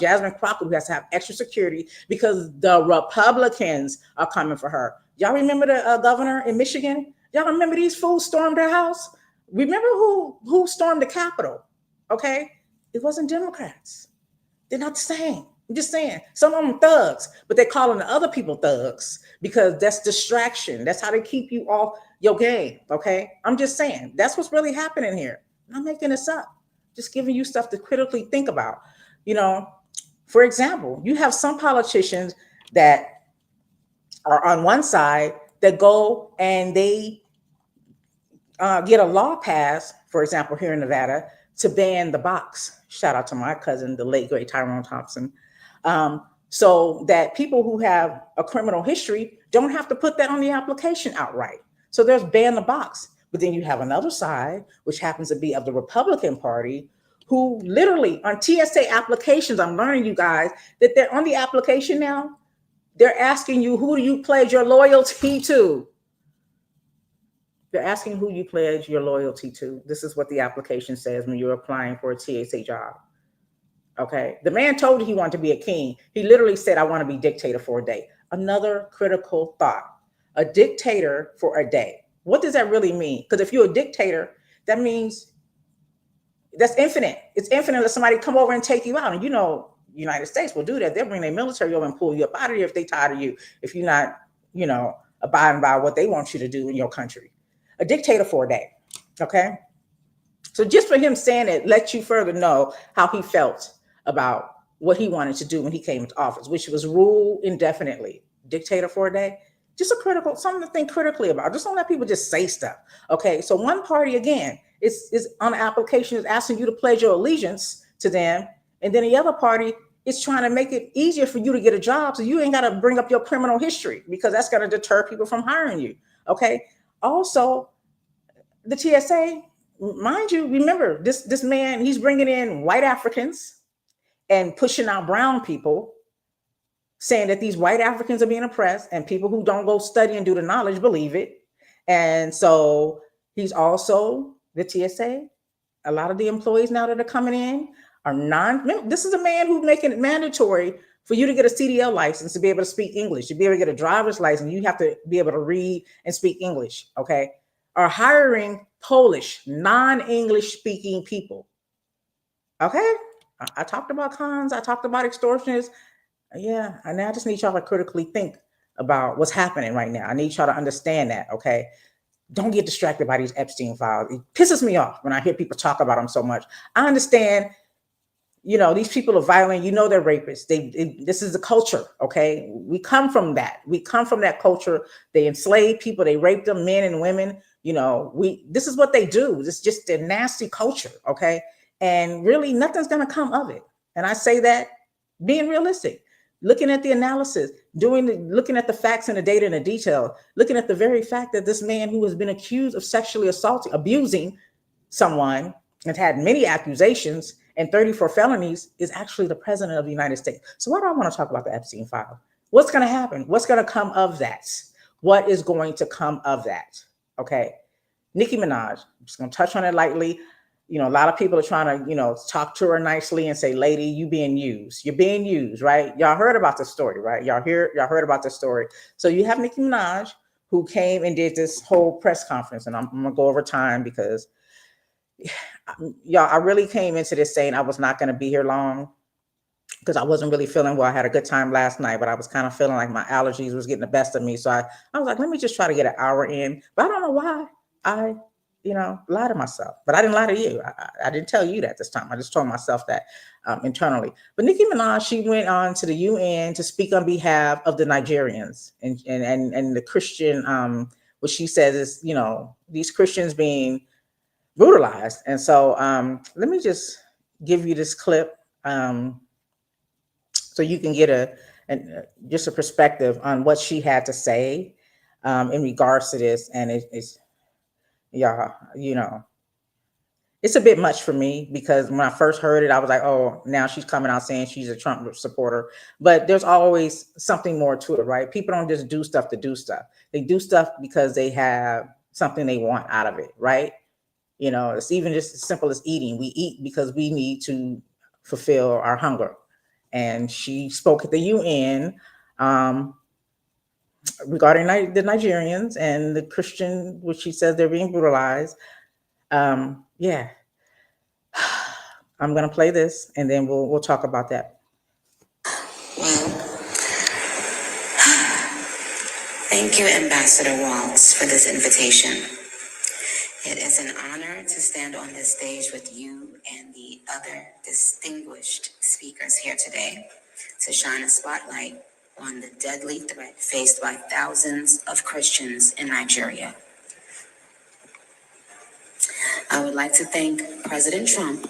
Jasmine Crockett, who has to have extra security because the Republicans are coming for her. Y'all remember the governor in Michigan? Y'all remember these fools stormed her house? Remember who stormed the Capitol? Okay, it wasn't Democrats. They're not the same. I'm just saying, some of them thugs, but they're calling the other people thugs because that's distraction. That's how they keep you off your game. Okay, I'm just saying that's what's really happening here. I'm not making this up. Just giving you stuff to critically think about. For example, you have some politicians that are on one side that go and they get a law passed, for example, here in Nevada, to ban the box. Shout out to my cousin, the late great Tyrone Thompson. So that people who have a criminal history don't have to put that on the application outright. So there's ban the box. But then you have another side, which happens to be of the Republican Party, who literally on TSA applications, I'm learning, you guys, that they're on the application now. They're asking you, who do you pledge your loyalty to? They're asking who you pledge your loyalty to. This is what the application says when you're applying for a TSA job. Okay. The man told you he wanted to be a king. He literally said, I want to be dictator for a day. Another critical thought. A dictator for a day. What does that really mean? Because if you're a dictator, that means that's infinite. It's infinite. Let somebody come over and take you out. And United States will do that. They'll bring their military over and pull you up out of here if they tired of you, if you're not, abiding by what they want you to do in your country. A dictator for a day. Okay. So just for him saying it lets you further know how he felt about what he wanted to do when he came into office, which was rule indefinitely. Dictator for a day. Just something to think critically about. Just don't let people just say stuff. Okay. So one party again is on the application is asking you to pledge your allegiance to them. And then the other party is trying to make it easier for you to get a job. So you ain't got to bring up your criminal history because that's going to deter people from hiring you. Okay. Also, the TSA, mind you, remember this man, he's bringing in white Africans and pushing out brown people, saying that these white Africans are being oppressed, and people who don't go study and do the knowledge believe it. And so he's also the TSA. A lot of the employees now that are coming in are this is a man who's making it mandatory for you to get a CDL license to be able to speak English. To be able to get a driver's license, you have to be able to read and speak English. Okay. Are hiring Polish, non-English speaking people. Okay. I talked about cons. I talked about extortionists. Yeah. And now I just need y'all to critically think about what's happening right now. I need y'all to understand that. Okay. Don't get distracted by these Epstein files. It pisses me off when I hear people talk about them so much. I understand, these people are violent. They're rapists. This is the culture. Okay. We come from that. We come from that culture. They enslave people. They rape them, men and women. This is what they do. It's just a nasty culture. Okay. And really nothing's going to come of it. And I say that being realistic, looking at the analysis, looking at the facts and the data and the detail, looking at the very fact that this man who has been accused of sexually abusing someone and had many accusations and 34 felonies is actually the president of the United States. So why do I want to talk about the Epstein file? What's going to happen? What's going to come of that? What is going to come of that? Okay. Nicki Minaj, I'm just going to touch on it lightly. A lot of people are trying to, talk to her nicely and say, lady, you being used. You're being used, right? Y'all heard about the story, right? Y'all heard about the story. So you have Nicki Minaj who came and did this whole press conference. And I'm going to go over time because y'all, I really came into this saying I was not going to be here long because I wasn't really feeling well. I had a good time last night, but I was kind of feeling like my allergies was getting the best of me. So I was like, let me just try to get an hour in. But I don't know why I lie to myself. But I didn't lie to you. I didn't tell you that this time. I just told myself that internally. But Nicki Minaj, she went on to the UN to speak on behalf of the Nigerians and the Christian, what she says is, these Christians being brutalized. And so let me just give you this clip so you can get just a perspective on what she had to say in regards to this. And it's, yeah, it's a bit much for me because when I first heard it, I was like, oh, now she's coming out saying she's a Trump supporter. But there's always something more to it, right? People don't just do stuff to do stuff. They do stuff because they have something they want out of it, right? It's even just as simple as eating. We eat because we need to fulfill our hunger. And she spoke at the UN regarding the Nigerians and the Christian, which she says they're being brutalized. Yeah, I'm gonna play this, and then we'll talk about that. Well, thank you, Ambassador Waltz, for this invitation. It is an honor to stand on this stage with you and the other distinguished speakers here today to shine a spotlight on the deadly threat faced by thousands of Christians in Nigeria. I would like to thank President Trump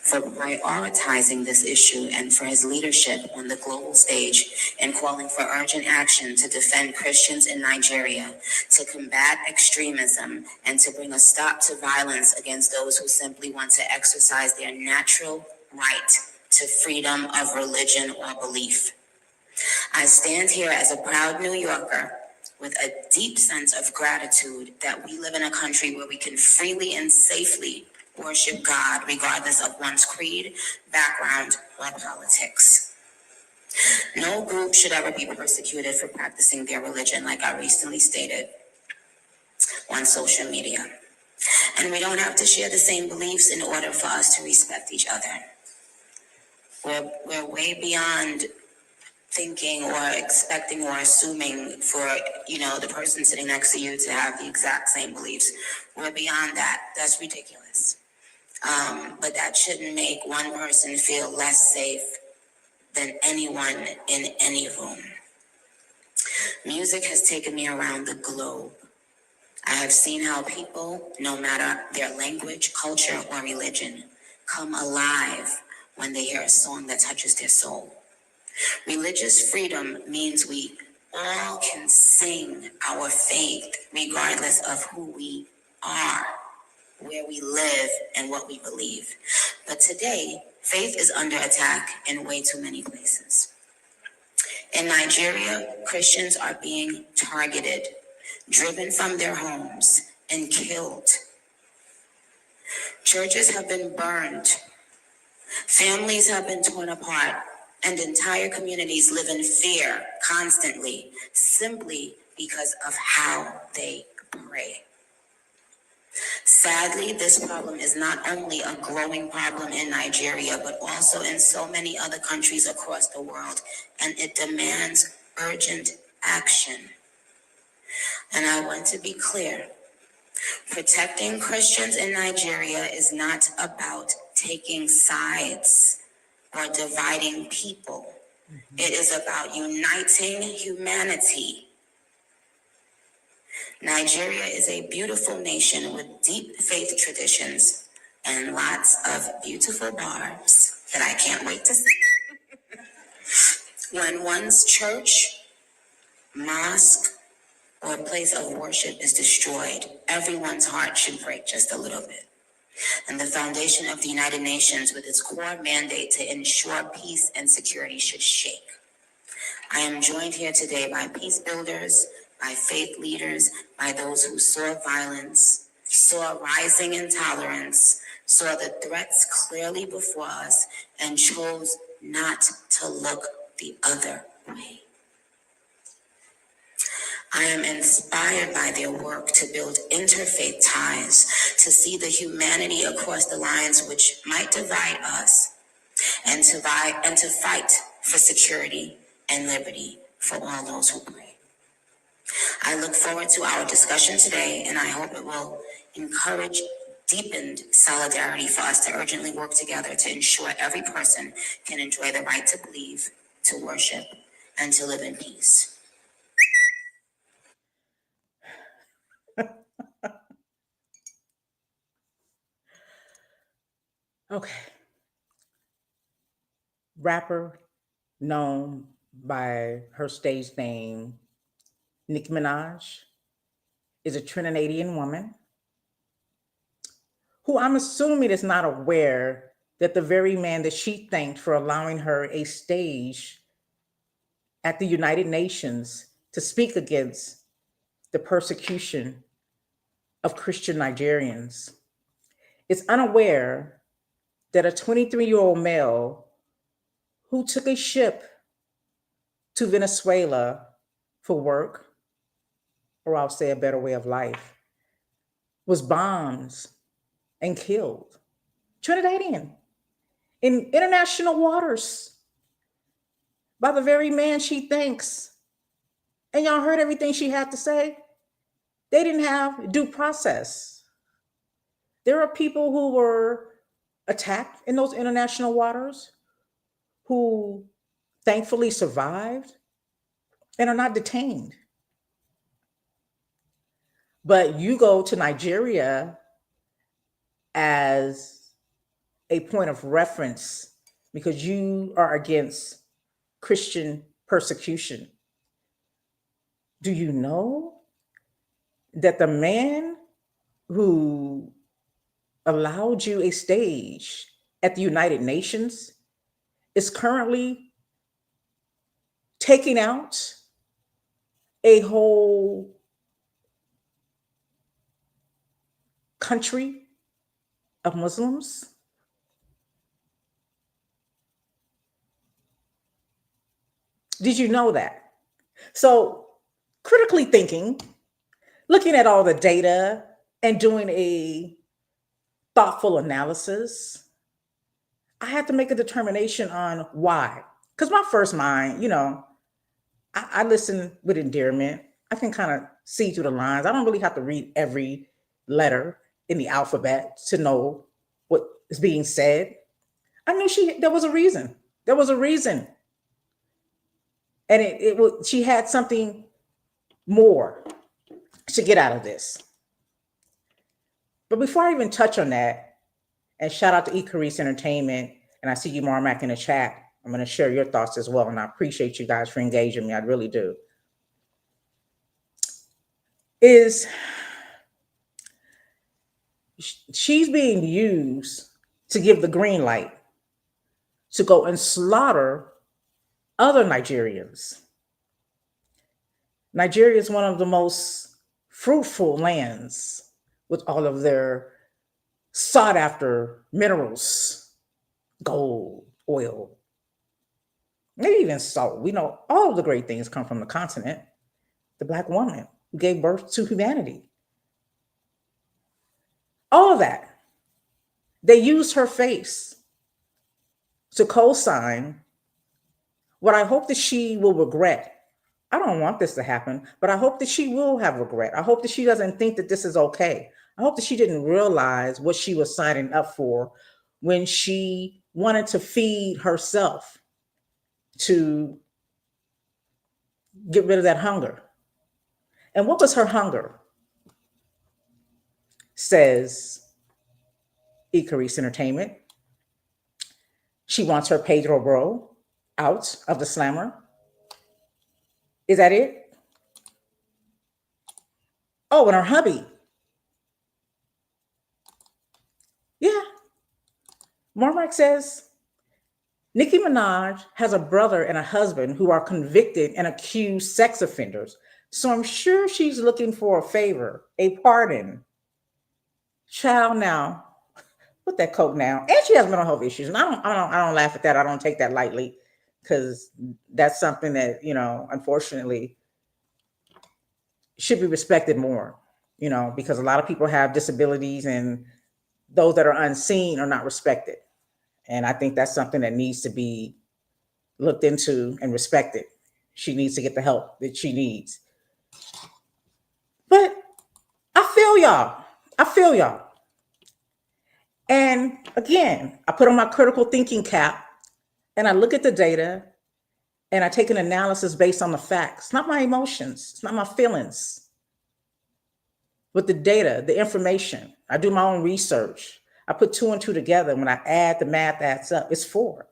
for prioritizing this issue and for his leadership on the global stage in calling for urgent action to defend Christians in Nigeria, to combat extremism, and to bring a stop to violence against those who simply want to exercise their natural right to freedom of religion or belief. I stand here as a proud New Yorker with a deep sense of gratitude that we live in a country where we can freely and safely worship God regardless of one's creed, background, or politics. No group should ever be persecuted for practicing their religion, like I recently stated on social media. And we don't have to share the same beliefs in order for us to respect each other. We're way beyond thinking or expecting or assuming for the person sitting next to you to have the exact same beliefs. We're beyond that. That's ridiculous. But that shouldn't make one person feel less safe than anyone in any room. Music has taken me around the globe. I have seen how people, no matter their language, culture, or religion, come alive when they hear a song that touches their soul. Religious freedom means we all can sing our faith regardless of who we are, where we live, and what we believe. But today, faith is under attack in way too many places. In Nigeria, Christians are being targeted, driven from their homes, and killed. Churches have been burned. Families have been torn apart, and entire communities live in fear constantly, simply because of how they pray. Sadly, this problem is not only a growing problem in Nigeria, but also in so many other countries across the world, and it demands urgent action. And I want to be clear. Protecting Christians in Nigeria is not about taking sides or dividing people. It is about uniting humanity. Nigeria is a beautiful nation with deep faith traditions and lots of beautiful barbs that I can't wait to see. When one's church, mosque, or place of worship is destroyed, everyone's heart should break just a little bit. And the foundation of the United Nations, with its core mandate to ensure peace and security, should shake. I am joined here today by peace builders, by faith leaders, by those who saw violence, saw rising intolerance, saw the threats clearly before us, and chose not to look the other way. I am inspired by their work to build interfaith ties, to see the humanity across the lines which might divide us, and to fight for security and liberty for all those who pray. I look forward to our discussion today, and I hope it will encourage deepened solidarity for us to urgently work together to ensure every person can enjoy the right to believe, to worship, and to live in peace. Okay. Rapper known by her stage name, Nicki Minaj, is a Trinidadian woman who I'm assuming is not aware that the very man that she thanked for allowing her a stage at the United Nations to speak against the persecution of Christian Nigerians is unaware that a 23-year-old male who took a ship to Venezuela for work, or I'll say a better way of life, was bombed and killed. Trinidadian in international waters by the very man she thanks. And y'all heard everything she had to say? They didn't have due process. There are people who were attacked in those international waters who thankfully survived and are not detained. But you go to Nigeria as a point of reference because you are against Christian persecution. Do you know that the man who allowed you a stage at the United Nations is currently taking out a whole country of Muslims. Did you know that? So, critically thinking, looking at all the data and doing a thoughtful analysis, I had to make a determination on why. Because my first mind, I listen with endearment. I can kind of see through the lines. I don't really have to read every letter in the alphabet to know what is being said. I knew there was a reason. There was a reason. And she had something more to get out of this. But before I even touch on that, and shout out to Icarice Entertainment, and I see you, Marmac, in the chat. I'm going to share your thoughts as well, and I appreciate you guys for engaging me. I really do. Is she's being used to give the green light to go and slaughter other Nigerians. Nigeria is one of the most fruitful lands with all of their sought after minerals, gold, oil, maybe even salt. We know all of the great things come from the continent. The Black woman who gave birth to humanity. All of that. They used her face to co-sign what I hope that she will regret. I don't want this to happen, but I hope that she will have regret. I hope that she doesn't think that this is okay. I hope that she didn't realize what she was signing up for when she wanted to feed herself to get rid of that hunger. And what was her hunger? Says Icarice Entertainment. She wants her Pedro bro out of the slammer. Is that it? Oh, and her hubby. Yeah. Marmac says Nicki Minaj has a brother and a husband who are convicted and accused sex offenders. So I'm sure she's looking for a favor, a pardon. Child, now, put that coke now. And she has mental health issues. And I don't laugh at that. I don't take that lightly, because that's something that, unfortunately should be respected more, because a lot of people have disabilities, and those that are unseen are not respected. And I think that's something that needs to be looked into and respected. She needs to get the help that she needs. But I feel y'all. I feel y'all. And again, I put on my critical thinking cap and I look at the data and I take an analysis based on the facts, not my emotions, it's not my feelings. With the data, the information, I do my own research. I put 2 and 2 together. When I add, the math adds up. It's 4.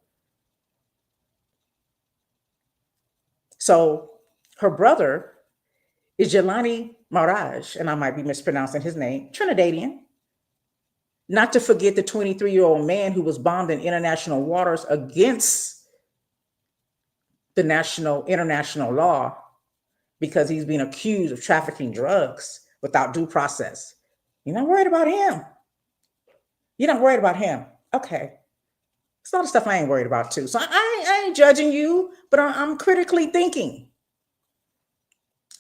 So her brother is Jelani Maraj, and I might be mispronouncing his name, Trinidadian. Not to forget the 23-year-old man who was bombed in international waters against the international law because he's being accused of trafficking drugs without due process. You're not worried about him. You're not worried about him. Okay. It's a lot of stuff I ain't worried about too. So I ain't judging you, but I'm critically thinking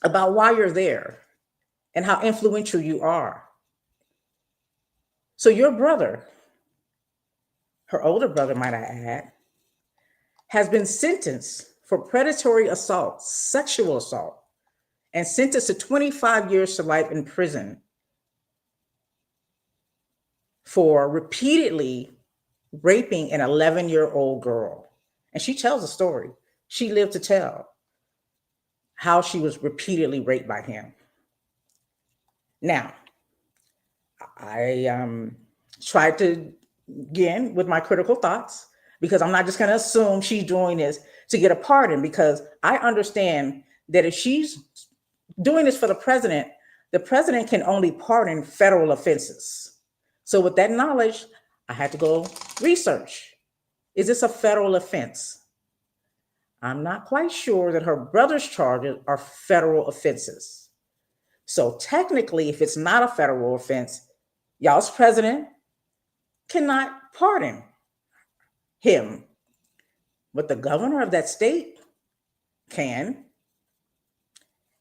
about why you're there and how influential you are. So your brother, her older brother, might I add, has been sentenced for predatory assault, sexual assault, and sentenced to 25 years to life in prison for repeatedly raping an 11-year-old girl. And she tells a story. She lived to tell how she was repeatedly raped by him. Now, I tried to, again, with my critical thoughts, because I'm not just going to assume she's doing this to get a pardon, because I understand that if she's doing this for the president can only pardon federal offenses. So with that knowledge, I had to go research. Is this a federal offense? I'm not quite sure that her brother's charges are federal offenses. So technically, if it's not a federal offense, y'all's president cannot pardon him, but the governor of that state can.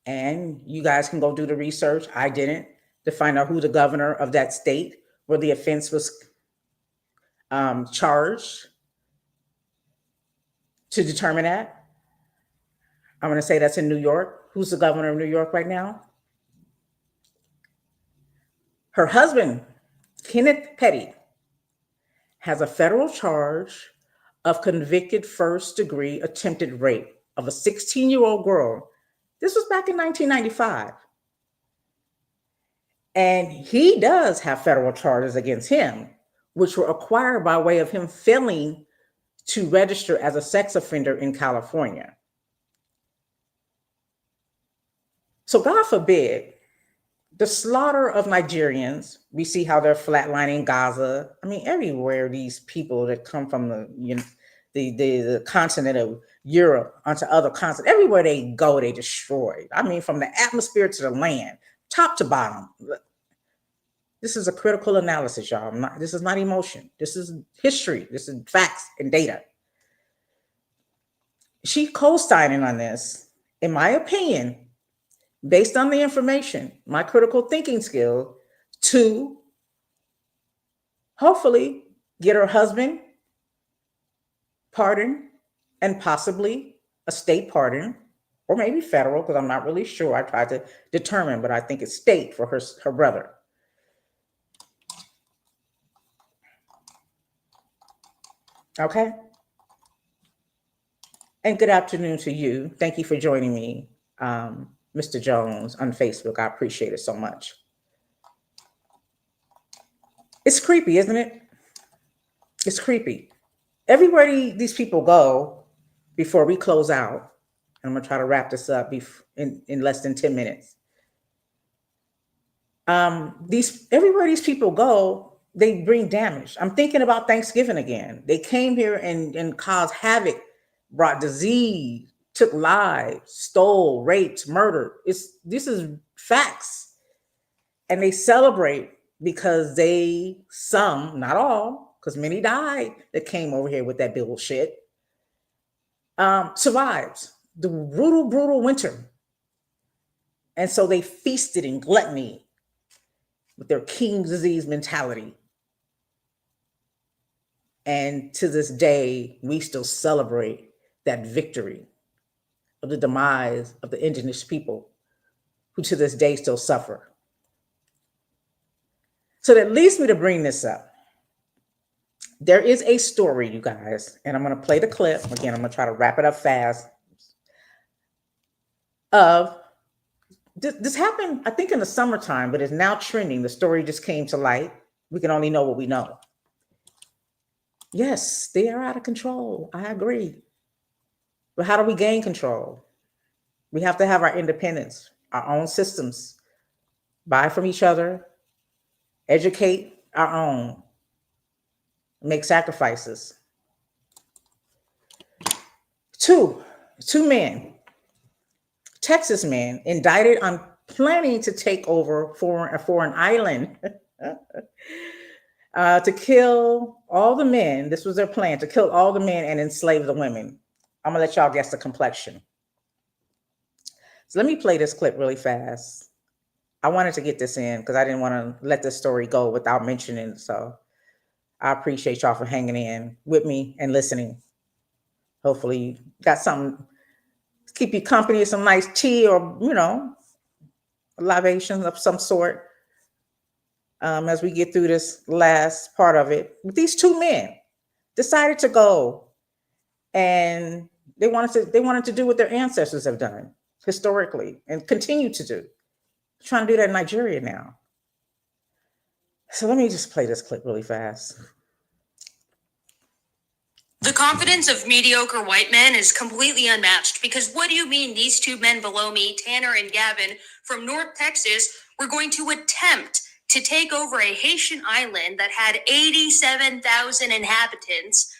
And you guys can go do the research. I didn't, to find out who the governor of that state where the offense was charged, to determine that. I'm going to say that's in New York. Who's the governor of New York right now? Her husband, Kenneth Petty, has a federal charge of convicted first degree attempted rape of a 16-year-old girl. This was back in 1995. And he does have federal charges against him, which were acquired by way of him failing to register as a sex offender in California. So, God forbid, the slaughter of Nigerians, we see how they're flatlining Gaza. I mean, everywhere these people that come from the continent of Europe onto other continents, everywhere they go, they destroy. I mean, from the atmosphere to the land, top to bottom. This is a critical analysis, y'all. This is not emotion. This is history. This is facts and data. She co-signing on this, in my opinion, based on the information, my critical thinking skill, to hopefully get her husband pardoned and possibly a state pardon, or maybe federal, because I'm not really sure. I tried to determine, but I think it's state for her brother. Okay. And good afternoon to you. Thank you for joining me, Mr. Jones, on Facebook. I appreciate it so much. It's creepy, isn't it? It's creepy. Everywhere these people go, before we close out, and I'm going to try to wrap this up in less than 10 minutes. Everywhere these people go, they bring damage. I'm thinking about Thanksgiving again. They came here and caused havoc, brought disease, took lives, stole, raped, murdered. This is facts. And they celebrate because some, not all, because many died that came over here with that bullshit, survived the brutal winter. And so they feasted in gluttony with their king disease mentality. And to this day, we still celebrate that victory of the demise of the indigenous people who to this day still suffer. So that leads me to bring this up. There is a story, you guys, and I'm going to play the clip. Again, I'm going to try to wrap it up fast. This happened, I think, in the summertime, but it's now trending. The story just came to light. We can only know what we know. Yes, they are out of control. I agree. But how do we gain control? We have to have our independence, our own systems, buy from each other, educate our own, make sacrifices. Two men, Texas men, indicted on planning to take over for an island to kill all the men. This was their plan, to kill all the men and enslave the women. I'm gonna let y'all guess the complexion. So let me play this clip really fast. I wanted to get this in because I didn't want to let this story go without mentioning it. So I appreciate y'all for hanging in with me and listening. Hopefully you got something to keep you company, some nice tea or, a libation of some sort as we get through this last part of it. But these two men decided to go, and they wanted to do what their ancestors have done historically and continue to do. Trying to do that in Nigeria now. So let me just play this clip really fast. The confidence of mediocre white men is completely unmatched, because what do you mean these two men below me, Tanner and Gavin from North Texas, were going to attempt to take over a Haitian island that had 87,000 inhabitants,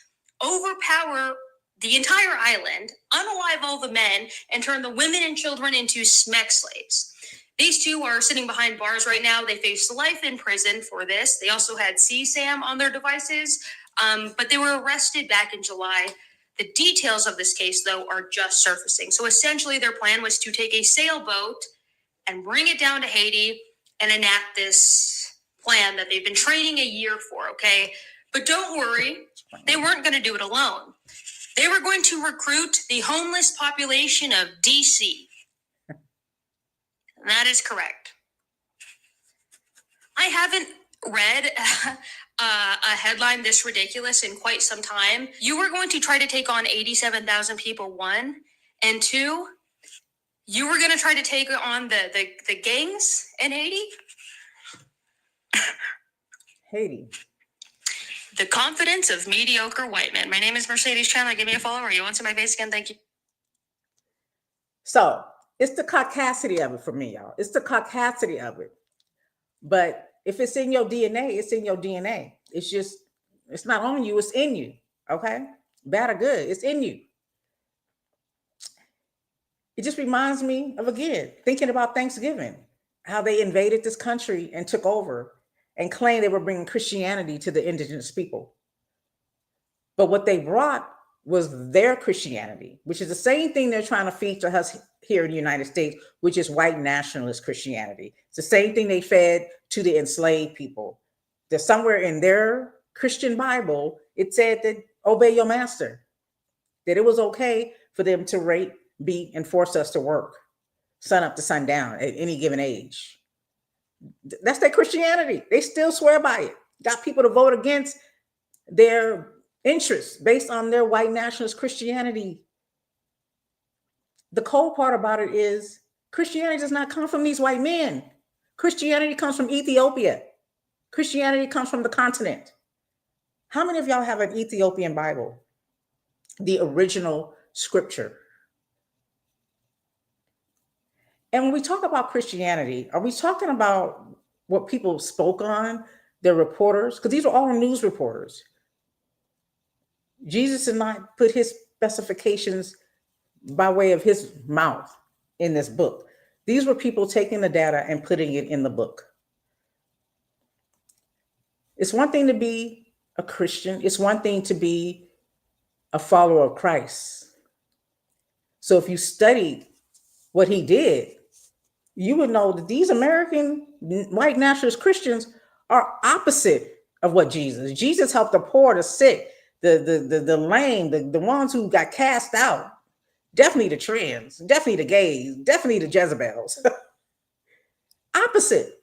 overpower the entire island, unalive all the men, and turn the women and children into smeck slaves? These two are sitting behind bars right now. They faced life in prison for this. They also had CSAM on their devices, but they were arrested back in July. The details of this case, though, are just surfacing. So essentially, their plan was to take a sailboat and bring it down to Haiti and enact this plan that they've been training a year for, okay? But don't worry, they weren't going to do it alone. They were going to recruit the homeless population of DC. That is correct. I haven't read a headline this ridiculous in quite some time. You were going to try to take on 87,000 people, one, and two, you were going to try to take on the gangs in Haiti? Haiti. The confidence of mediocre white men. My name is Mercedes Chandler. Give me a follow. Are you onto my face again? Thank you. So it's the caucasity of it for me, y'all. It's the caucasity of it. But if it's in your DNA, it's in your DNA. It's just, it's not on you, it's in you. Okay? Bad or good, it's in you. It just reminds me of, again, thinking about Thanksgiving, how they invaded this country and took over and claimed they were bringing Christianity to the indigenous people. But what they brought was their Christianity, which is the same thing they're trying to feed to us here in the United States, which is white nationalist Christianity. It's the same thing they fed to the enslaved people. There's somewhere in their Christian Bible, it said that obey your master, that it was okay for them to rape, beat, and force us to work sun up to sundown at any given age. That's their Christianity. They still swear by it. Got people to vote against their interests based on their white nationalist Christianity. The cold part about it is Christianity does not come from these white men. Christianity comes from Ethiopia. Christianity comes from the continent. How many of y'all have an Ethiopian Bible? The original scripture. And when we talk about Christianity, are we talking about what people spoke on, their reporters? Because these are all news reporters. Jesus did not put his specifications by way of his mouth in this book. These were people taking the data and putting it in the book. It's one thing to be a Christian. It's one thing to be a follower of Christ. So if you studied what he did, you would know that these American white nationalist Christians are opposite of what Jesus helped the poor, the sick, the lame, the ones who got cast out. Definitely the trans, definitely the gays, definitely the Jezebels. Opposite.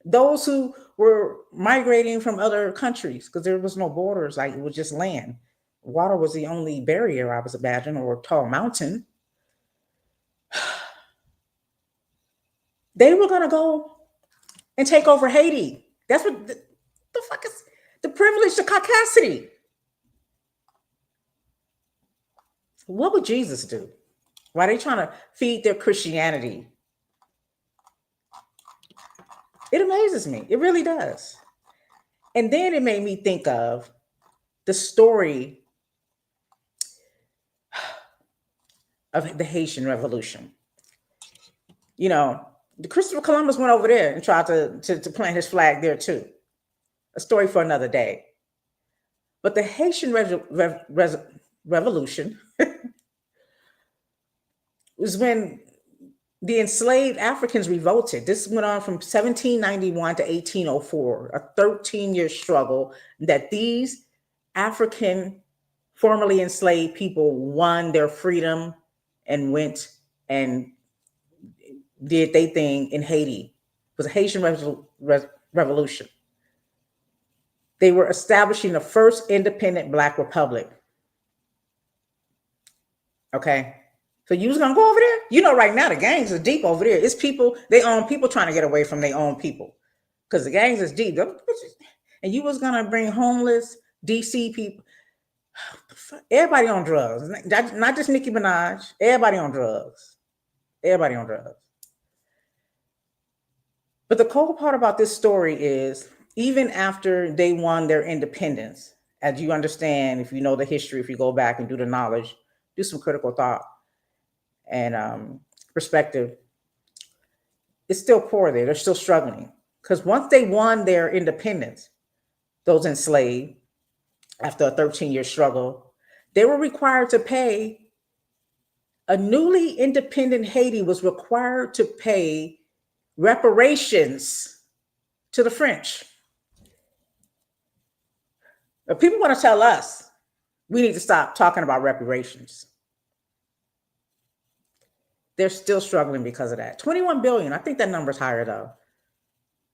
Those who were migrating from other countries because there was no borders, like it was just land. Water was the only barrier, I was imagining, or a tall mountain. They were going to go and take over Haiti. That's what the fuck is the privilege, the caucasity. What would Jesus do? Why are they trying to feed their Christianity? It amazes me. It really does. And then it made me think of the story of the Haitian Revolution. You know, Christopher Columbus went over there and tried to plant his flag there too. A story for another day. But the Haitian Revolution was when the enslaved Africans revolted. This went on from 1791 to 1804, a 13-year struggle that these African formerly enslaved people won their freedom and went and did their thing in Haiti. It was a Haitian revolution. They were establishing the first independent Black republic. Okay. So you was gonna go over there? You know, right now the gangs are deep over there. It's people, they own people trying to get away from their own people. Because the gangs is deep. And you was gonna bring homeless DC people. Everybody on drugs. Not just Nicki Minaj. Everybody on drugs. Everybody on drugs. But the cold part about this story is even after they won their independence, as you understand, if you know the history, if you go back and do the knowledge, do some critical thought and perspective, It's still poor there. They're still struggling. Because once they won their independence, those enslaved, after a 13-year struggle, they were required to pay, a newly independent Haiti was required to pay reparations to the French. But people want to tell us we need to stop talking about reparations. They're still struggling because of that. 21 billion. I think that number's higher though.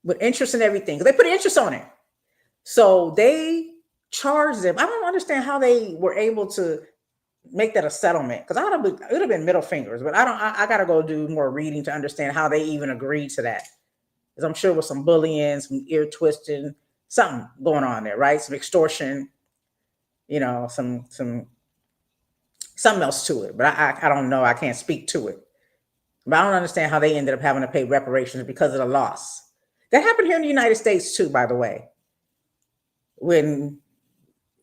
With interest and everything. They put interest on it. So they charged them. I don't understand how they were able to make that a settlement. Because it would have been middle fingers, but I gotta go do more reading to understand how they even agreed to that. Because I'm sure with some bullying, some ear twisting, something going on there, right? Some extortion, something else to it. But I don't know. I can't speak to it. But I don't understand how they ended up having to pay reparations because of the loss. That happened here in the United States too, by the way. When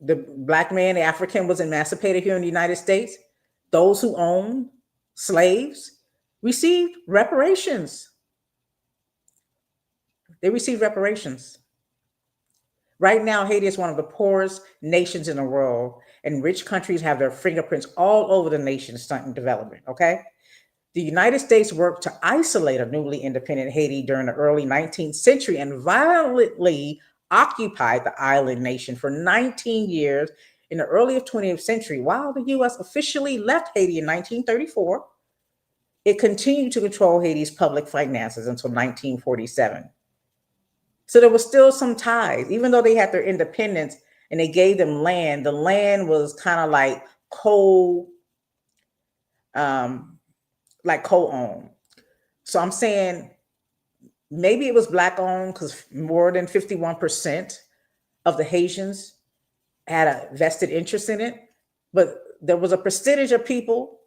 the black man, the African, was emancipated here in the United States, those who owned slaves received reparations. They received reparations. Right now, Haiti is one of the poorest nations in the world, and rich countries have their fingerprints all over the nation stunting development, okay? The United States worked to isolate a newly independent Haiti during the early 19th century and violently occupied the island nation for 19 years in the early 20th century. While the U.S. officially left Haiti in 1934, it continued to control Haiti's public finances until 1947. So there was still some ties, even though they had their independence and they gave them land. The land was kind of like co-owned. So I'm saying maybe it was black owned because more than 51% of the Haitians had a vested interest in it. But there was a percentage of people,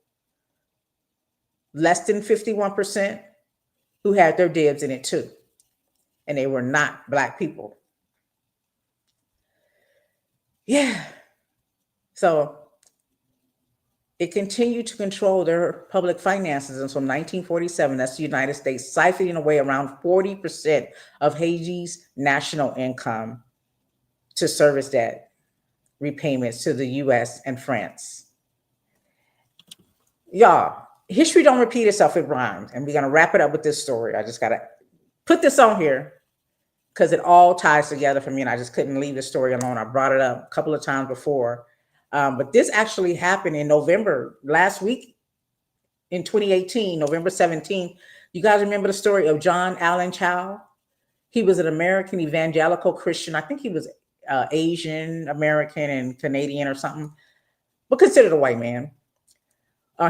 less than 51%, who had their dibs in it too. And they were not black people. Yeah. So it continued to control their public finances until 1947. That's the United States, siphoning away around 40% of Haiti's national income to service debt repayments to the US and France. Y'all, history don't repeat itself, it rhymes. And we're going to wrap it up with this story. I just got to put this on here because it all ties together for me, and I just couldn't leave the story alone. I brought it up a couple of times before. But this actually happened in November, last week in 2018, November 17th. You guys remember the story of John Allen Chow? He was an American evangelical Christian. I think he was Asian, American, and Canadian or something, but considered a white man.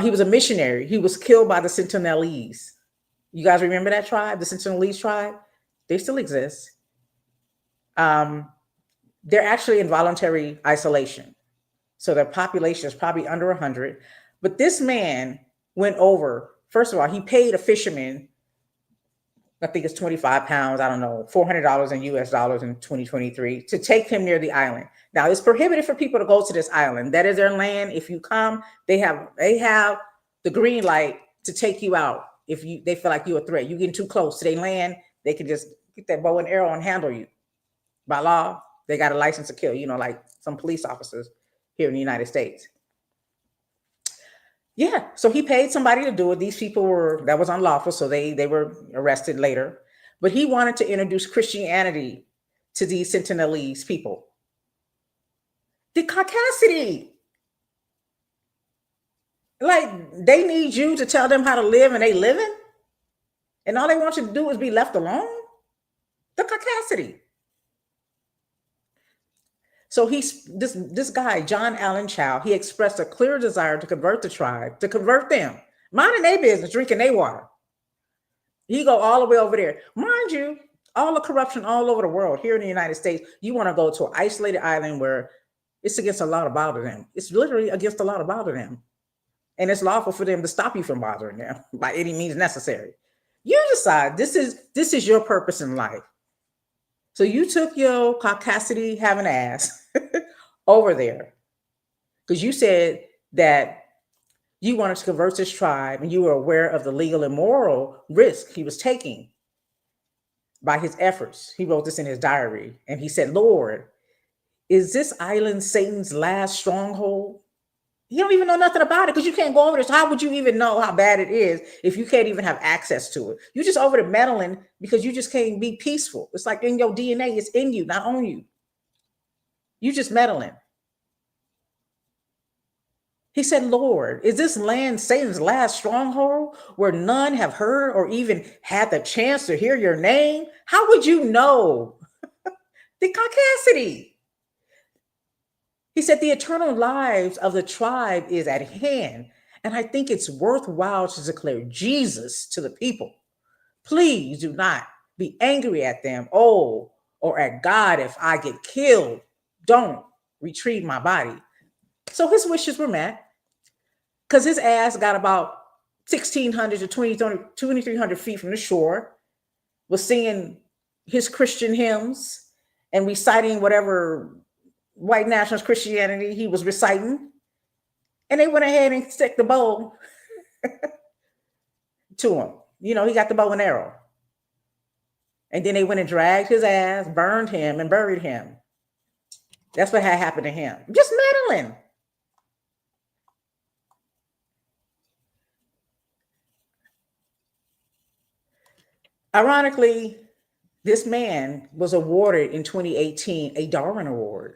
He was a missionary. He was killed by the Sentinelese. You guys remember that tribe, the Sentinelese tribe? They still exist. They're actually in voluntary isolation. So their population is probably under 100. But this man went over, first of all, he paid a fisherman, I think it's 25 pounds, I don't know, $400 in US dollars in 2023 to take him near the island. Now it's prohibited for people to go to this island. That is their land. If you come, they have the green light to take you out. If they feel like you're a threat, you getting too close to their land, they can just get that bow and arrow and handle you. By law, they got a license to kill, like some police officers here in the United States. Yeah, so he paid somebody to do it. These people that was unlawful, so they were arrested later. But he wanted to introduce Christianity to these Sentinelese people. The caucasity. Like, they need you to tell them how to live and they living? And all they want you to do is be left alone? The caucasity. So this guy, John Allen Chow, he expressed a clear desire to convert the tribe, to convert them, minding their business, drinking their water. He go all the way over there. Mind you, all the corruption all over the world, here in the United States, you want to go to an isolated island where it's against a lot of bother them. It's literally against a lot of bother them. And it's lawful for them to stop you from bothering them by any means necessary. You decide this is your purpose in life. So you took your caucasity having ass over there because you said that You wanted to convert his tribe, and you were aware of the legal and moral risk he was taking by his efforts. He wrote this in his diary, and he said, Lord, is this island Satan's last stronghold? You don't even know nothing about it because you can't go over this. How would you even know how bad it is if you can't even have access to it? You just over there meddling because you just can't be peaceful. It's like in your DNA, it's in you, not on you. You just meddling. He said, Lord, is this land Satan's last stronghold where none have heard or even had the chance to hear your name? How would you know? The caucasity. He said, the eternal lives of the tribe is at hand. And I think it's worthwhile to declare Jesus to the people. Please do not be angry at them, oh, or at God if I get killed. Don't retrieve my body. So his wishes were met because his ass got about 1,600 to 2,300 feet from the shore, was singing his Christian hymns and reciting whatever white nationalist Christianity he was reciting. And they went ahead and stuck the bow to him. You know, he got the bow and arrow. And then they went and dragged his ass, burned him, and buried him. That's what had happened to him. Just meddling. Ironically, this man was awarded in 2018 a Darwin Award,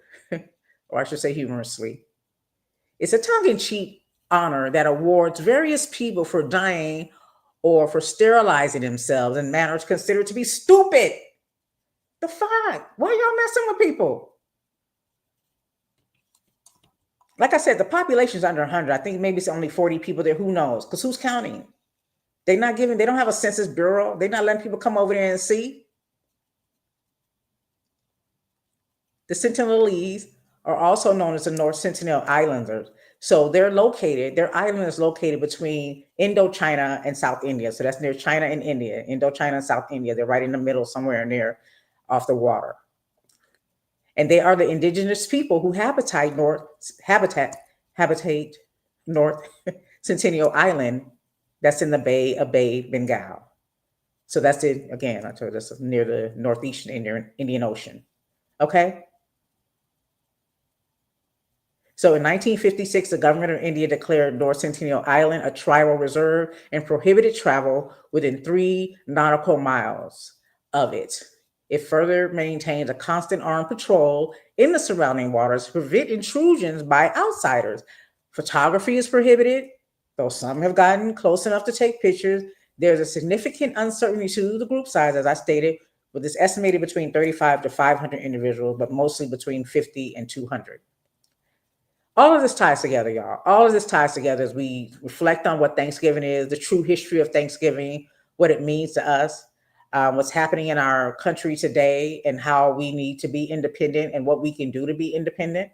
or I should say humorously. It's a tongue-in-cheek honor that awards various people for dying or for sterilizing themselves in manners considered to be stupid. The fuck? Why y'all messing with people? Like I said, the population's under 100. I think maybe it's only 40 people there. Who knows? Because who's counting? They don't have a census bureau. They're not letting people come over there and see. The Sentinelese are also known as the North Sentinel Islanders. So their island is located between Indochina and South India. So that's near China and India, Indochina and South India. They're right in the middle, somewhere near off the water. And they are the indigenous people who habitate North Centennial Island that's in the Bay Bengal. So that's it. Again, I told you that's near the northeastern Indian Ocean. Okay. So in 1956, the government of India declared North Centennial Island a tribal reserve and prohibited travel within 3 nautical miles of it. It further maintains a constant armed patrol in the surrounding waters to prevent intrusions by outsiders. Photography is prohibited, though some have gotten close enough to take pictures. There's a significant uncertainty to the group size, as I stated, with this estimated between 35 to 500 individuals, but mostly between 50 and 200. All of this ties together, y'all. All of this ties together as we reflect on what Thanksgiving is, the true history of Thanksgiving, what it means to us, what's happening in our country today, and how we need to be independent and what we can do to be independent.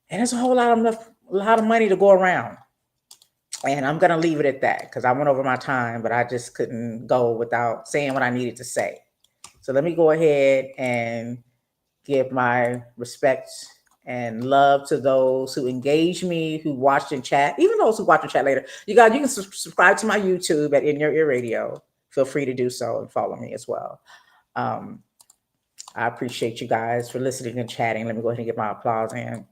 And there's a whole lot of money to go around. And I'm going to leave it at that because I went over my time, but I just couldn't go without saying what I needed to say. So let me go ahead and give my respects and love to those who engage me, who watched in chat, even those who watch in chat later. You guys, you can subscribe to my YouTube at In Your Ear Radio. Feel free to do so and follow me as well. I appreciate you guys for listening and chatting. Let me go ahead and get my applause in.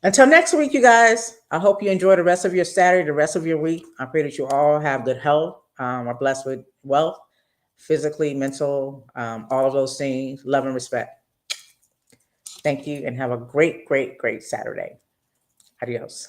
Until next week, you guys, I hope you enjoy the rest of your Saturday, the rest of your week. I pray that you all have good health, are blessed with wealth, physically, mental, all of those things, love and respect. Thank you and have a great, great, great Saturday. Adios.